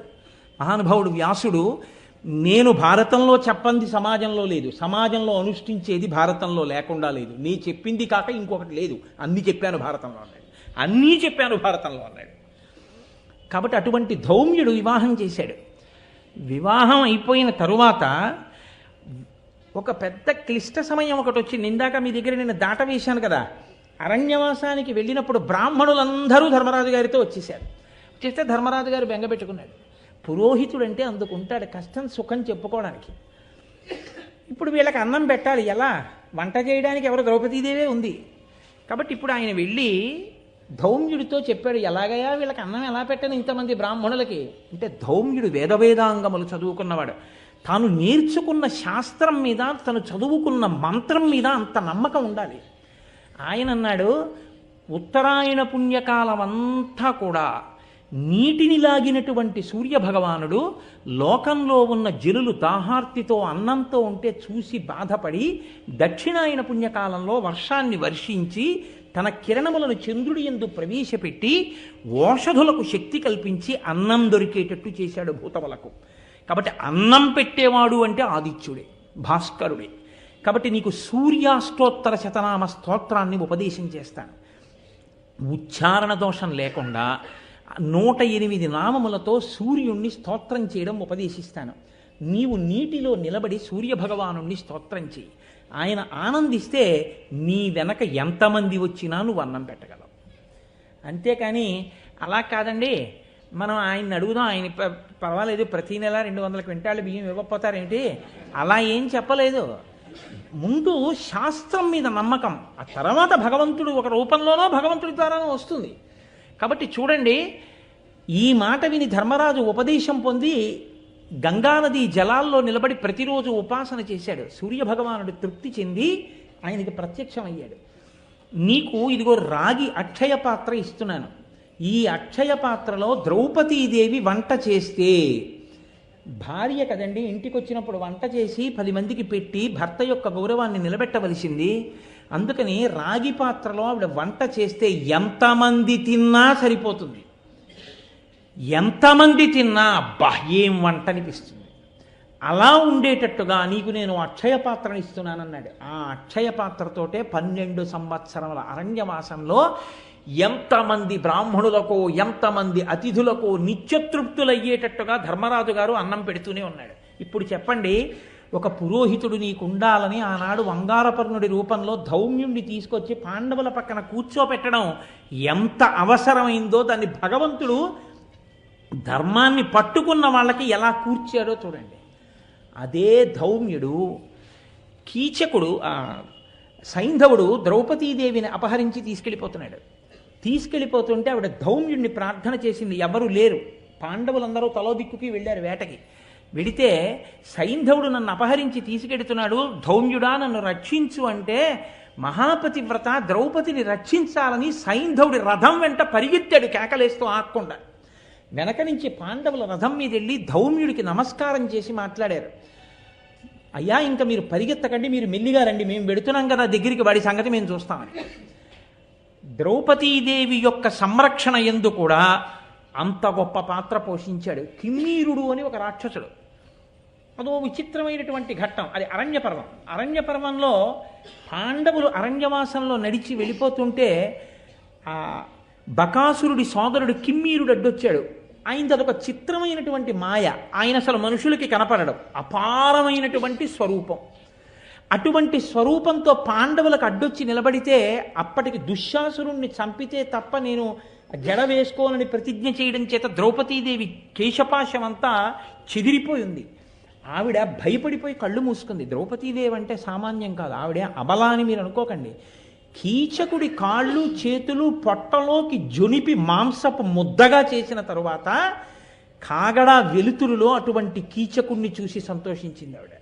మహానుభావుడు వ్యాసుడు, నేను భారతంలో చెప్పంది సమాజంలో లేదు, సమాజంలో అనుష్ఠించేది భారతంలో లేకుండా లేదు, నీ చెప్పింది కాక ఇంకొకటి లేదు, అన్నీ చెప్పాను భారతంలో అన్నాడు. అన్నీ చెప్పాను భారతంలో అన్నాడు. కాబట్టి అటువంటి ధౌమ్యుడు వివాహం చేశాడు. వివాహం అయిపోయిన తరువాత ఒక పెద్ద క్లిష్ట సమయం ఒకటి వచ్చింది. ఇందాక మీ దగ్గర నేను దాటవేశాను కదా, అరణ్యవాసానికి వెళ్ళినప్పుడు బ్రాహ్మణులందరూ ధర్మరాజు గారితో వచ్చేసారు. వచ్చేస్తే ధర్మరాజు గారు బెంగపెట్టుకున్నాడు. పురోహితుడు అంటే అందుకుంటాడు, కష్టం సుఖం చెప్పుకోవడానికి. ఇప్పుడు వీళ్ళకి అన్నం పెట్టాలి, ఎలా? వంట చేయడానికి ఎవరు? ద్రౌపదీదేవే ఉంది. కాబట్టి ఇప్పుడు ఆయన వెళ్ళి ధౌమ్యుడితో చెప్పాడు, ఎలాగయా వీళ్ళకి అన్నం ఎలా పెట్టాను ఇంతమంది బ్రాహ్మణులకి అంటే. ధౌమ్యుడు వేదవేదాంగములు చదువుకున్నవాడు. తాను నేర్చుకున్న శాస్త్రం మీద, తను చదువుకున్న మంత్రం మీద అంత నమ్మకం ఉండాలి. ఆయన అన్నాడు, ఉత్తరాయణ పుణ్యకాలం అంతా కూడా నీటిని లాగినటువంటి సూర్యభగవానుడు లోకంలో ఉన్న జనులు దాహార్తితో అన్నంతో ఉంటే చూసి బాధపడి దక్షిణాయన పుణ్యకాలంలో వర్షాన్ని వర్షించి తన కిరణములను చంద్రుడి యందు ప్రవేశపెట్టి ఓషధులకు శక్తి కల్పించి అన్నం దొరికేటట్టు చేశాడు భూతములకు. కాబట్టి అన్నం పెట్టేవాడు అంటే ఆదిత్యుడే, భాస్కరుడే. కాబట్టి నీకు సూర్యాష్టోత్తర శతనామ స్తోత్రాన్ని ఉపదేశం చేస్తాను. ఉచ్చారణ దోషం లేకుండా 108 నామములతో సూర్యుణ్ణి స్తోత్రం చేయడం ఉపదేశిస్తాను. నీవు నీటిలో నిలబడి సూర్యభగవానుణ్ణి స్తోత్రం చేయి. ఆయన ఆనందిస్తే నీ వెనక ఎంతమంది వచ్చినా నువ్వు అన్నం పెట్టగలవు. అంతేకాని అలా కాదండి, మనం ఆయన్ని అడుగుదాం, ఆయన పర్వాలేదు ప్రతీ నెల 200 క్వింటాళ్ళు బియ్యం ఇవ్వకపోతారేమిటి, అలా ఏం చెప్పలేదు. ముందు శాస్త్రం మీద నమ్మకం, ఆ తర్వాత భగవంతుడు ఒక రూపంలోనో భగవంతుడి ద్వారానో వస్తుంది. కాబట్టి చూడండి, ఈ మాట విని ధర్మరాజు ఉపదేశం పొంది గంగానది జలాల్లో నిలబడి ప్రతిరోజు ఉపాసన చేశాడు. సూర్యభగవానుడు తృప్తి చెంది ఆయనకి ప్రత్యక్షమయ్యాడు. నీకు ఇదిగో రాగి అక్షయ పాత్ర ఇస్తున్నాను. ఈ అక్షయ పాత్రలో ద్రౌపదీదేవి వంట చేస్తే, భార్య కదండి, ఇంటికి వచ్చినప్పుడు వంట చేసి 10 మందికి పెట్టి భర్త యొక్క గౌరవాన్ని నిలబెట్టవలసింది. అందుకని రాగి పాత్రలో ఆవిడ వంట చేస్తే ఎంతమంది తిన్నా సరిపోతుంది. ఎంతమంది తిన్నా అబ్బా ఏం వంట అనిపిస్తుంది. అలా ఉండేటట్టుగా నీకు నేను అక్షయ పాత్రను ఇస్తున్నానన్నాడు. ఆ అక్షయ పాత్రతోటే 12 సంవత్సరముల అరణ్యవాసంలో ఎంతమంది బ్రాహ్మణులకు ఎంతమంది అతిథులకు నిత్యతృప్తులయ్యేటట్టుగా ధర్మరాజు గారు అన్నం పెడుతూనే ఉన్నాడు. ఇప్పుడు చెప్పండి, ఒక పురోహితుడు నీకు ఉండాలని ఆనాడు వంగారపర్ణుడి రూపంలో ధౌమ్యుణ్ణి తీసుకొచ్చి పాండవుల పక్కన కూర్చోపెట్టడం ఎంత అవసరమైందో దాన్ని భగవంతుడు ధర్మాన్ని పట్టుకున్న వాళ్ళకి ఎలా కూర్చాడో చూడండి. అదే ధౌమ్యుడు కీచకుడు సైంధవుడు ద్రౌపదీదేవిని అపహరించి తీసుకెళ్ళిపోతుంటే ఆవిడ ధౌమ్యుడిని ప్రార్థన చేసింది. ఎవరు లేరు, పాండవులందరూ తలో దిక్కుకి వెళ్ళారు వేటకి. వెడితే సైంధవుడు నన్ను అపహరించి తీసుకెడుతున్నాడు, ధౌమ్యుడా నన్ను రక్షించు అంటే మహాపతివ్రత ద్రౌపదిని రక్షించాలని సైంధవుడి రథం వెంట పరిగెత్తాడు కేకలేస్తూ ఆక్కుండా. వెనక నుంచి పాండవుల రథం మీద వెళ్ళి ధౌమ్యుడికి నమస్కారం చేసి మాట్లాడారు. అయ్యా, ఇంకా మీరు పరిగెత్తకండి, మీరు మెల్లిగా రండి, మేము వెడుతున్నాం కదా దగ్గరికి, వాడి సంగతి మేము చూస్తామని. ద్రౌపదీదేవి యొక్క సంరక్షణ యందు కూడా అంత గొప్ప పాత్ర పోషించాడు. కిమ్మీరుడు అని ఒక రాక్షసుడు. అదో విచిత్రమైనటువంటి ఘట్టం. అది అరణ్యపర్వం. అరణ్యపర్వంలో పాండవులు అరణ్యవాసంలో నడిచి వెళ్ళిపోతుంటే ఆ బకాసురుడి సోదరుడు కిమ్మీరుడు అడ్డొచ్చాడు. ఆయనది అదొక చిత్రమైనటువంటి మాయ. ఆయన అసలు మనుషులకి కనపడడం, అపారమైనటువంటి స్వరూపం. అటువంటి స్వరూపంతో పాండవులకు అడ్డొచ్చి నిలబడితే అప్పటికి దుశ్శాసురుణ్ణి చంపితే తప్ప నేను జడ వేసుకోనని ప్రతిజ్ఞ చేయడం చేత ద్రౌపదీదేవి కేశపాశం అంతా చెదిరిపోయింది. ఆవిడ భయపడిపోయి కళ్ళు మూసుకుంది. ద్రౌపదీదేవి అంటే సామాన్యం కాదు, ఆవిడ అబలా అని మీరు అనుకోకండి. కీచకుడి కాళ్ళు చేతులు పొట్టలోకి జొనిపి మాంసపు ముద్దగా చేసిన తరువాత కాగడా వెలుతురులో అటువంటి కీచకుడిని చూసి సంతోషించింది ఆవిడ.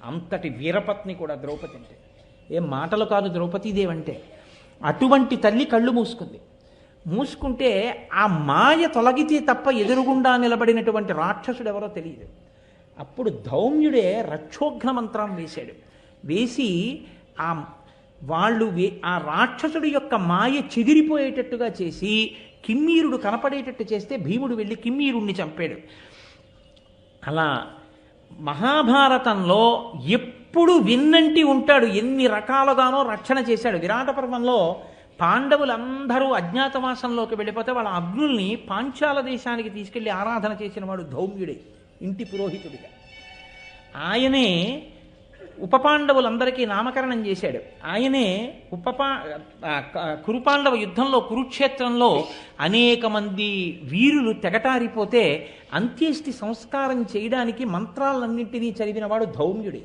అంతటి వీరపత్ని కూడా ద్రౌపది అంటే, ఏం మాటలు కాదు ద్రౌపదీదేవి అంటే. అటువంటి తల్లి కళ్ళు మూసుకుంటే ఆ మాయ తొలగితే తప్ప ఎదురుగుండా నిలబడినటువంటి రాక్షసుడు ఎవరో తెలియదు. అప్పుడు ధౌమ్యుడే రక్షోఘ్న మంత్రం వేశాడు. వేసి ఆ రాక్షసుడి యొక్క మాయ చెదిరిపోయేటట్టుగా చేసి కిమ్మీరుడు కనపడేటట్టు చేస్తే భీముడు వెళ్ళి కిమ్మీరుణ్ణి చంపాడు. అలా మహాభారతంలో ఎప్పుడు విన్నంటి ఉంటాడు. ఎన్ని రకాలుగానో రక్షణ చేశాడు. విరాట పర్వంలో పాండవులందరూ అజ్ఞాతవాసంలోకి వెళ్ళిపోతే వాళ్ళ అగ్నుల్ని పాంచాల దేశానికి తీసుకెళ్లి ఆరాధన చేసిన వాడు ధౌమ్యుడే, ఇంటి పురోహితుడిగా. ఆయనే ఉపపాండవులందరికీ నామకరణం చేశాడు. ఆయనే కురుపాండవ యుద్ధంలో కురుక్షేత్రంలో అనేక మంది వీరులు తెగటారిపోతే అంత్యేష్టి సంస్కారం చేయడానికి మంత్రాలన్నింటినీ చదివినవాడు ధౌమ్యుడే.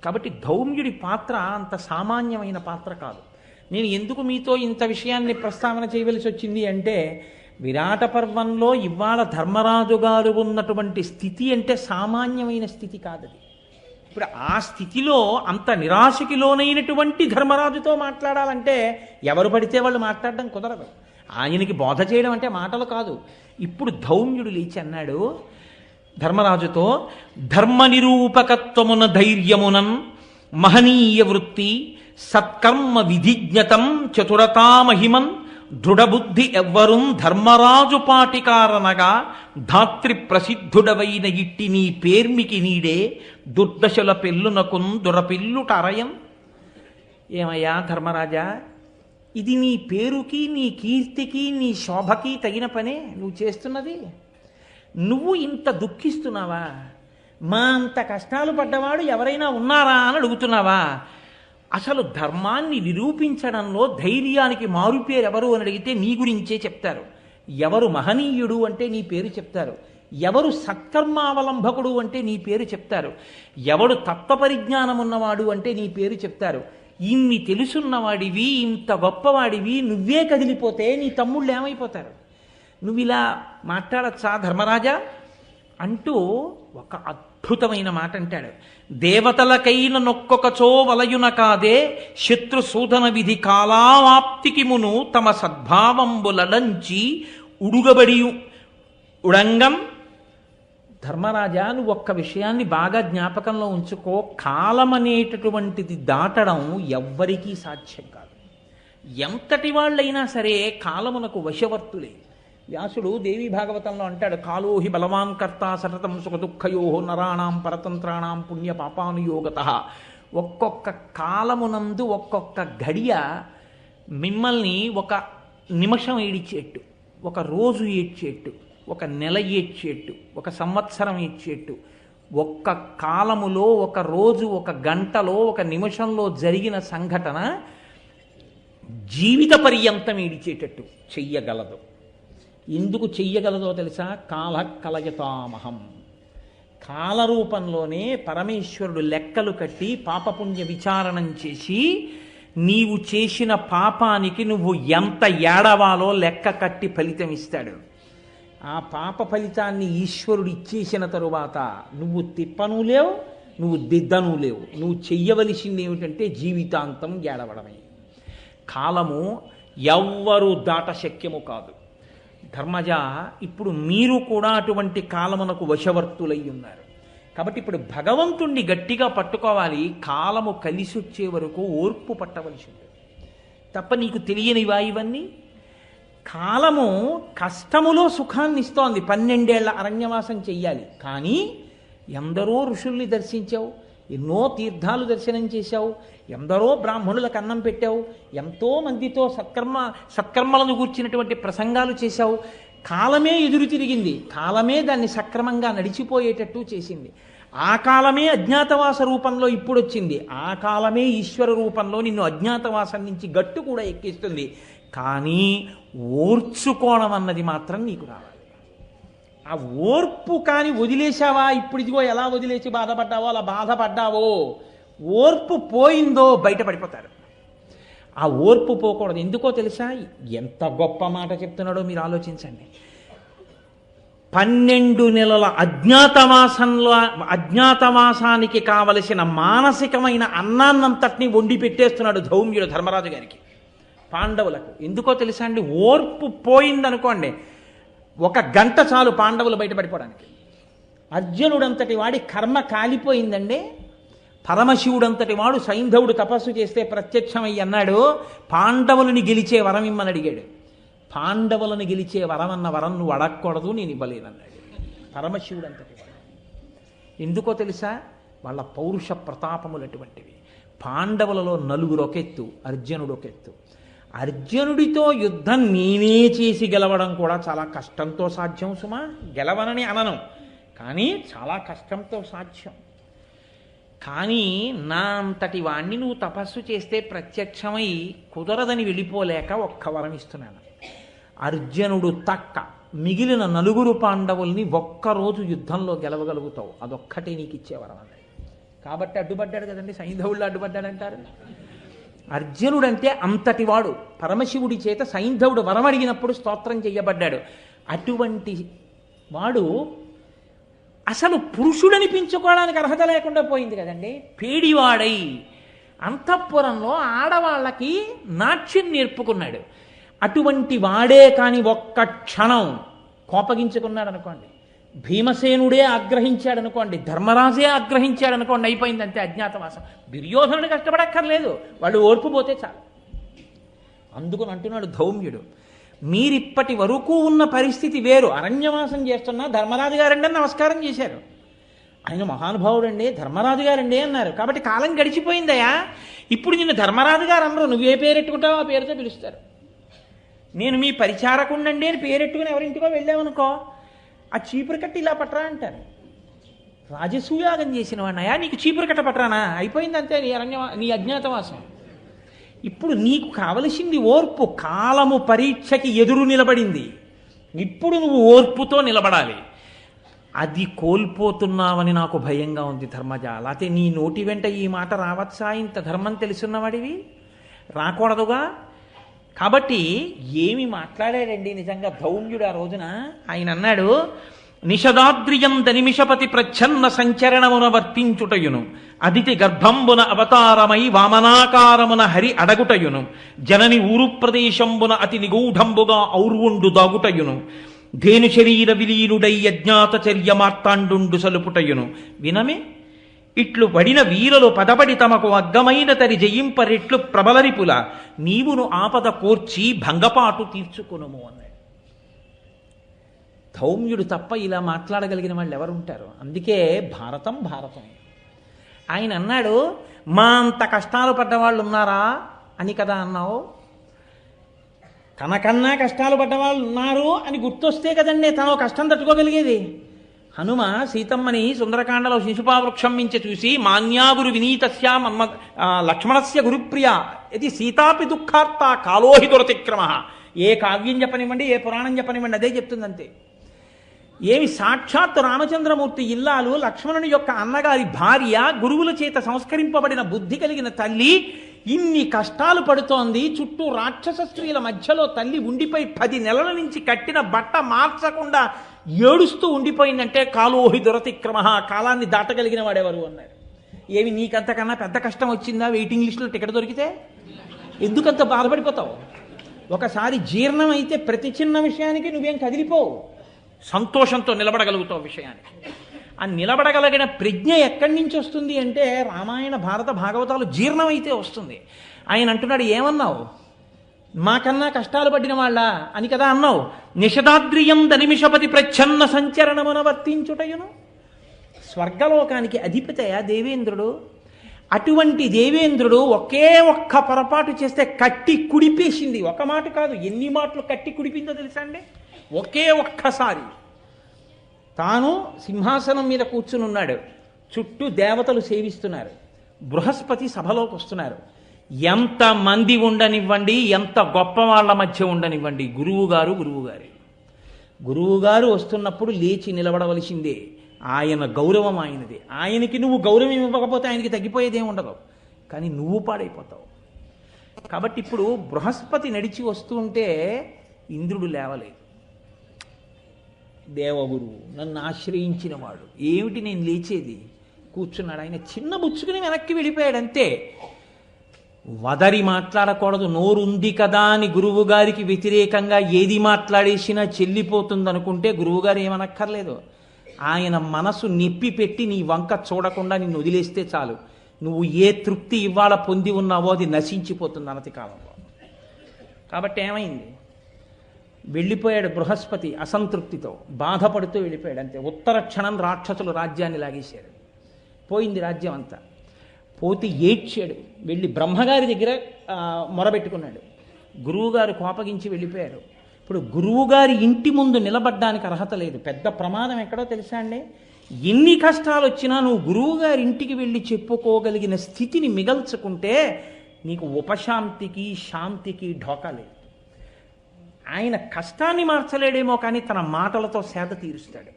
కాబట్టి ధౌమ్యుడి పాత్ర అంత సామాన్యమైన పాత్ర కాదు. నేను ఎందుకు మీతో ఇంత విషయాన్ని ప్రస్తావన చేయవలసి వచ్చింది అంటే, విరాట పర్వంలో ఇవాళ ధర్మరాజు గారు ఉన్నటువంటి స్థితి అంటే సామాన్యమైన స్థితి కాదది. ఇప్పుడు ఆ స్థితిలో అంత నిరాశకి లోనైనటువంటి ధర్మరాజుతో మాట్లాడాలంటే ఎవరు పడితే వాళ్ళు మాట్లాడడం కుదరదు. ఆయనకి బోధ చేయడం అంటే మాటలు కాదు. ఇప్పుడు ధౌమ్యుడు లేచి అన్నాడు ధర్మరాజుతో, ధర్మ నిరూపకత్వమున ధైర్యమునన్ మహనీయ వృత్తి సత్కర్మ విధిజ్ఞతం చతురతామహిమన్ దృఢబుద్ధి ఎవ్వరుం ధర్మరాజు పాటికారనగా ధాత్రి ప్రసిద్ధుడవైన ఇట్టి నీ పేర్మికి నీడే దుర్దశల పెళ్ళునకున్ దురపిల్లుట అరయం. ఏమయ్యా ధర్మరాజా, ఇది నీ పేరుకి నీ కీర్తికి నీ శోభకి తగిన పనే నువ్వు చేస్తున్నది? నువ్వు ఇంత దుఃఖిస్తున్నావా? మా అంత కష్టాలు పడ్డవాడు ఎవరైనా ఉన్నారా అని అడుగుతున్నావా? అసలు ధర్మాన్ని నిరూపించడంలో ధైర్యానికి మారుపేరు ఎవరు అని అడిగితే నీ గురించే చెప్తారు. ఎవరు మహనీయుడు అంటే నీ పేరు చెప్తారు. ఎవరు సత్కర్మావలంబకుడు అంటే నీ పేరు చెప్తారు. ఎవడు తత్వపరిజ్ఞానం ఉన్నవాడు అంటే నీ పేరు చెప్తారు. ఇన్ని తెలుసున్నవాడివి, ఇంత గొప్పవాడివి నువ్వే కదిలిపోతే నీ తమ్ముళ్ళు ఏమైపోతారు? నువ్వు ఇలా మాట్లాడచ్చా ధర్మరాజా అంటూ ఒక అద్భుతమైన మాట అంటాడు. దేవతలకైన నొక్కొకచో వలయున కాదే శత్రుసూదన విధి కాలావాప్తికి మును తమ సద్భావంబులడంచి ఉడుగబడి ఉడంగం. ధర్మరాజా, నువ్వు ఒక్క విషయాన్ని బాగా జ్ఞాపకంలో ఉంచుకో. కాలం అనేటటువంటిది దాటడం ఎవ్వరికీ సాధ్యం కాదు. ఎంతటి వాళ్ళైనా సరే కాలమునకు వశవర్తులే. వ్యాసుడు దేవీ భాగవతంలో అంటాడు, కాలోహి బలవాన్ కర్త సతతం సుఖ దుఃఖయో నరాణం పరతంత్రాణం పుణ్య పాపానుయోగత. ఒక్కొక్క కాలమునందు ఒక్కొక్క గడియ మిమ్మల్ని ఒక నిమిషం ఏడిచేట్టు, ఒక రోజు ఏడ్చేట్టు, ఒక నెల ఏడ్చేట్టు, ఒక సంవత్సరం ఏడ్చేట్టు, ఒక్క కాలములో ఒక రోజు ఒక గంటలో ఒక నిమిషంలో జరిగిన సంఘటన జీవిత పర్యంతం ఏడిచేటట్టు చెయ్యగలదు. ఎందుకు చెయ్యగలదో తెలుసా? కాల కలయతామహం. కాలరూపంలోనే పరమేశ్వరుడు లెక్కలు కట్టి పాపపుణ్య విచారణం చేసి నీవు చేసిన పాపానికి నువ్వు ఎంత ఏడవాలో లెక్క కట్టి ఫలితం ఇస్తాడు. ఆ పాప ఫలితాన్ని ఈశ్వరుడు ఇచ్చేసిన తరువాత నువ్వు తిప్పను లేవు, నువ్వు దిద్దను లేవు. నువ్వు చెయ్యవలసింది ఏమిటంటే జీవితాంతం ఏడవడమే. కాలము ఎవ్వరూ దాట శక్యము కాదు. ధర్మజ, ఇప్పుడు మీరు కూడా అటువంటి కాలమునకు వశవర్తులై ఉన్నారు. కాబట్టి ఇప్పుడు భగవంతుణ్ణి గట్టిగా పట్టుకోవాలి. కాలము కలిసి వచ్చే వరకు ఓర్పు పట్టవలసి ఉంటుంది తప్ప నీకు తెలియనివా ఇవన్నీ? కాలము కష్టములో సుఖాన్ని ఇస్తోంది. 12 ఏళ్ల అరణ్యవాసం చెయ్యాలి. కానీ ఎందరో ఋషుల్ని దర్శించావు, ఎన్నో తీర్థాలు దర్శనం చేశావు, ఎందరో బ్రాహ్మణులకు అన్నం పెట్టావు, ఎంతో మందితో సత్కర్మలను గూర్చినటువంటి ప్రసంగాలు చేశావు. కాలమే ఎదురు తిరిగింది. కాలమే దాన్ని సక్రమంగా నడిచిపోయేటట్టు చేసింది. ఆ కాలమే అజ్ఞాతవాస రూపంలో ఇప్పుడు వచ్చింది. ఆ కాలమే ఈశ్వర రూపంలో నిన్ను అజ్ఞాతవాసం నుంచి గట్టు కూడా ఎక్కిస్తుంది. కానీ ఓర్చుకోవడం అన్నది మాత్రం నీకు రావాలి. ఆ ఓర్పు కానీ వదిలేశావా? ఇప్పుడు ఇదిగో ఎలా వదిలేసి బాధపడ్డావో అలా బాధపడ్డావో, ఓర్పు పోయిందో బయటపడిపోతారు. ఆ ఓర్పు పోకూడదు. ఎందుకో తెలుసా? ఎంత గొప్ప మాట చెప్తున్నాడో మీరు ఆలోచించండి. 12 నెలల అజ్ఞాతవాసానికి కావలసిన మానసికమైన అన్నాన్నంతటినీ వండి పెట్టేస్తున్నాడు ధౌమ్యుడు ధర్మరాజు గారికి, పాండవులకు. ఎందుకో తెలుసా అండి? ఓర్పు పోయిందనుకోండి, 1 గంట చాలు పాండవులు బయటపడిపోవడానికి. అర్జునుడంతటి వాడి కర్మ కాలిపోయిందండి. పరమశివుడంతటి వాడు సైంధవుడు తపస్సు చేస్తే ప్రత్యక్షమయ్యి అన్నాడు, పాండవులని గెలిచే వరం ఇమ్మని అడిగాడు. పాండవులను గెలిచే వరం అన్న వరం నువ్వు అడగకూడదు, నేను ఇవ్వలేనన్నాడు పరమశివుడంతటి వాడు. ఎందుకో తెలుసా? వాళ్ళ పౌరుష ప్రతాపములు అటువంటివి. పాండవులలో 4 ఒకెత్తు, అర్జునుడు ఒకెత్తు. అర్జునుడితో యుద్ధం నేనే చేసి గెలవడం కూడా చాలా కష్టంతో సాధ్యం సుమా. గెలవనని అనను, కానీ చాలా కష్టంతో సాధ్యం. కానీ నా అంతటి వాణ్ణి నువ్వు తపస్సు చేస్తే ప్రత్యక్షమై కుదరదని వెళ్ళిపోలేక ఒక్క వరం ఇస్తున్నాను. అర్జునుడు తక్క మిగిలిన 4 పాండవుల్ని ఒక్కరోజు యుద్ధంలో గెలవగలుగుతావు, అదొక్కటే నీకు ఇచ్చేవరం అన్నాడు. కాబట్టి అడ్డుపడ్డాడు కదండి, సైంధవుళ్ళు అడ్డుపడ్డాడంటారు. అర్జునుడంటే అంతటి వాడు. పరమశివుడి చేత సైంధవుడు వరం అడిగినప్పుడు స్తోత్రం చెయ్యబడ్డాడు. అటువంటి వాడు అసలు పురుషుడనిపించుకోవడానికి అర్హత లేకుండా పోయింది కదండి. పేడివాడై అంతఃపురంలో ఆడవాళ్ళకి నాట్యం నేర్పుకున్నాడు. అటువంటి వాడే కానీ ఒక్క క్షణం కోపగించుకున్నాడు అనుకోండి, భీమసేనుడే ఆగ్రహించాడు అనుకోండి, ధర్మరాజే ఆగ్రహించాడు అనుకోండి, అయిపోయింది అంతే అజ్ఞాతవాసం. దుర్యోధనుడు కష్టపడక్కర్లేదు, వాళ్ళు ఓర్పు పోతే చాలు. అందుకని అంటున్నాడు ధౌమ్యుడు, మీరిప్పటి వరకు ఉన్న పరిస్థితి వేరు. అరణ్యవాసం చేస్తున్నా ధర్మరాజు గారండి అని నమస్కారం చేశారు. ఆయన మహానుభావుడండి, ధర్మరాజు గారండి అన్నారు. కాబట్టి కాలం గడిచిపోయిందయా. ఇప్పుడు నిన్ను ధర్మరాజు గారు అనరు, నువ్వే పేరెట్టుకుంటావో ఆ పేరుతో పిలుస్తారు. నేను మీ పరిచారకుండండి అని పేరెట్టుకుని ఎవరింటికో వెళ్ళామనుకో, ఆ చీపురు కట్టి ఇలా పట్టరా అంటారు. రాజసూయాగం చేసిన వాడినయా, నీకు చీపురు కట్ట పట్టరానా? అయిపోయింది అంతే నీ అజ్ఞాతవాసం. ఇప్పుడు నీకు కావలసింది ఓర్పు. కాలము పరీక్షకి ఎదురు నిలబడింది, ఇప్పుడు నువ్వు ఓర్పుతో నిలబడాలి. అది కోల్పోతున్నావని నాకు భయంగా ఉంది ధర్మజ. లేకపోతే నీ నోటి వెంట ఈ మాట రావచ్చా? ఇంత ధర్మం తెలుసున్నవాడివి, రాకూడదుగా. కాబట్టి ఏమి మాట్లాడాడండి నిజంగా ధౌమ్యుడు ఆ రోజున. ఆయన అన్నాడు, నిషదాద్రియంత నిమిషపతి ప్రచ్ఛన్న సంచరణమున వర్తించుటయును, అదితి గర్భంబున అవతారమై వామనాకారమున హరి అడగుటయును, జనని ఊరు ప్రదేశంబున అతి నిగూఢంబుగా ఔర్వుండు దాగుటయును, ధేను శరీర విలీనుడై అజ్ఞాత చర్య మార్తాండు సలుపుటయును. వినమే ఇట్లు పడిన వీరలు పదపడి తమకు అగ్గమైన తరి జయింపరెట్లు ప్రబలరిపుల, నీవును ఆపద కోర్చి భంగపాటు తీర్చుకునుము అన్నాడు. ధౌమ్యుడు తప్ప ఇలా మాట్లాడగలిగిన వాళ్ళు ఎవరుంటారు? అందుకే భారతం భారతమే. ఆయన అన్నాడు, మా అంత కష్టాలు పడ్డవాళ్ళు ఉన్నారా అని కదా అన్నావు. తనకన్నా కష్టాలు పడ్డవాళ్ళు ఉన్నారు అని గుర్తొస్తే కదండి తను కష్టం తట్టుకోగలిగేది. హనుమ సీతమ్మని సుందరకాండలో శిశుపావృక్షం మించి చూసి, మాన్యాగురు వినీతస్య మన్మ లక్ష్మణస్య గురుప్రియ ఇది సీతాపి దుఃఖార్త కాలోహి దురతిక్రమ. ఏ కావ్యం చెప్పనివ్వండి, ఏ పురాణం చెప్పనివ్వండి, అదే చెప్తుందంతే. ఏమి సాక్షాత్ రామచంద్రమూర్తి ఇల్లాలు, లక్ష్మణుని యొక్క అన్నగారి భార్య, గురువుల చేత సంస్కరింపబడిన బుద్ధి కలిగిన తల్లి ఇన్ని కష్టాలు పడుతోంది. చుట్టూ రాక్షస స్త్రీల మధ్యలో తల్లి ఉండిపోయి 10 నెలల నుంచి కట్టిన బట్ట మార్చకుండా ఏడుస్తూ ఉండిపోయిందంటే కాలోహి దురతిక్రమ, కాలాన్ని దాటగలిగిన వాడెవరు అన్నాడు. ఏమి నీకంతకన్నా పెద్ద కష్టం వచ్చిందా వెయిటింగ్ లిస్టులో టికెట్ దొరికితే? ఎందుకంత బాధపడిపోతావు? ఒకసారి జీర్ణం అయితే ప్రతి చిన్న విషయానికి నువ్వేం కదిలిపోవు, సంతోషంతో నిలబడగలుగుతావు విషయానికి. ఆ నిలబడగలిగిన ప్రజ్ఞ ఎక్కడి నుంచి వస్తుంది అంటే రామాయణ భారత భాగవతాలు జీర్ణమైతే వస్తుంది. ఆయన అంటున్నాడు, ఏమన్నావు? మాకన్నా కష్టాలు పడిన వాళ్ళ అని కదా అన్నావు. నిషదాద్రియం దనిమిషపతి ప్రచ్ఛన్న సంచరణమున వర్తించుటయును. స్వర్గలోకానికి అధిపతయ దేవేంద్రుడు. అటువంటి దేవేంద్రుడు ఒకే ఒక్క పొరపాటు చేస్తే కట్టి కుడిపేసింది. ఒక మాట కాదు, ఎన్ని మాటలు కట్టి కుడిపిందో తెలుసా అండి? ఒకే ఒక్కసారి తాను సింహాసనం మీద కూర్చుని ఉన్నాడు, చుట్టూ దేవతలు సేవిస్తున్నారు, బృహస్పతి సభలోకి వస్తున్నారు. ఎంతమంది ఉండనివ్వండి, ఎంత గొప్ప వాళ్ళ మధ్య ఉండనివ్వండి, గురువుగారు వస్తున్నప్పుడు లేచి నిలబడవలసిందే. ఆయన గౌరవం ఆయనది. ఆయనకి నువ్వు గౌరవం ఇవ్వకపోతే ఆయనకి తగ్గిపోయేదేం ఉండదు, కానీ నువ్వు పాడైపోతావు. కాబట్టి ఇప్పుడు బృహస్పతి నడిచి వస్తూ ఉంటే ఇంద్రుడు లేవలేదు. దేవగురువు నన్ను ఆశ్రయించిన వాడు, ఏమిటి నేను లేచేది? కూర్చున్నాడు. ఆయన చిన్న బుచ్చుకుని వెనక్కి వెళ్ళిపోయాడు అంతే. వదరి మాట్లాడకూడదు, నోరుంది కదా అని గురువు గారికి వ్యతిరేకంగా ఏది మాట్లాడేసినా చెల్లిపోతుందనుకుంటే గురువుగారు ఏమనక్కర్లేదు. ఆయన మనసు నిప్పి పెట్టి నీ వంక చూడకుండా నిన్ను వదిలేస్తే చాలు. నువ్వు ఏ తృప్తి ఇవాళ పొంది ఉన్నావో అది నశించిపోతుంది అనతి కాలంలో. కాబట్టి ఏమైంది? వెళ్ళిపోయాడు బృహస్పతి అసంతృప్తితో, బాధపడుతూ వెళ్ళిపోయాడు అంతే. ఉత్తర క్షణం రాక్షసులు రాజ్యాన్ని లాగేశారు. పోయింది రాజ్యం అంతా. పోతే ఏడ్చాడు. వెళ్ళి బ్రహ్మగారి దగ్గర మొరబెట్టుకున్నాడు. గురువుగారు కోపగించి వెళ్ళిపోయారు. ఇప్పుడు గురువుగారి ఇంటి ముందు నిలబడ్డానికి అర్హత లేదు. పెద్ద ప్రమాదం ఎక్కడో తెలుసా అండి? ఎన్ని కష్టాలు వచ్చినా నువ్వు గురువుగారి ఇంటికి వెళ్ళి చెప్పుకోగలిగిన స్థితిని మిగల్చుకుంటే నీకు ఉపశాంతికి శాంతికి ఢోకా లేదు. ఆయన కష్టాన్ని మార్చలేడేమో, కానీ తన మాటలతో సేద తీరుస్తాడు.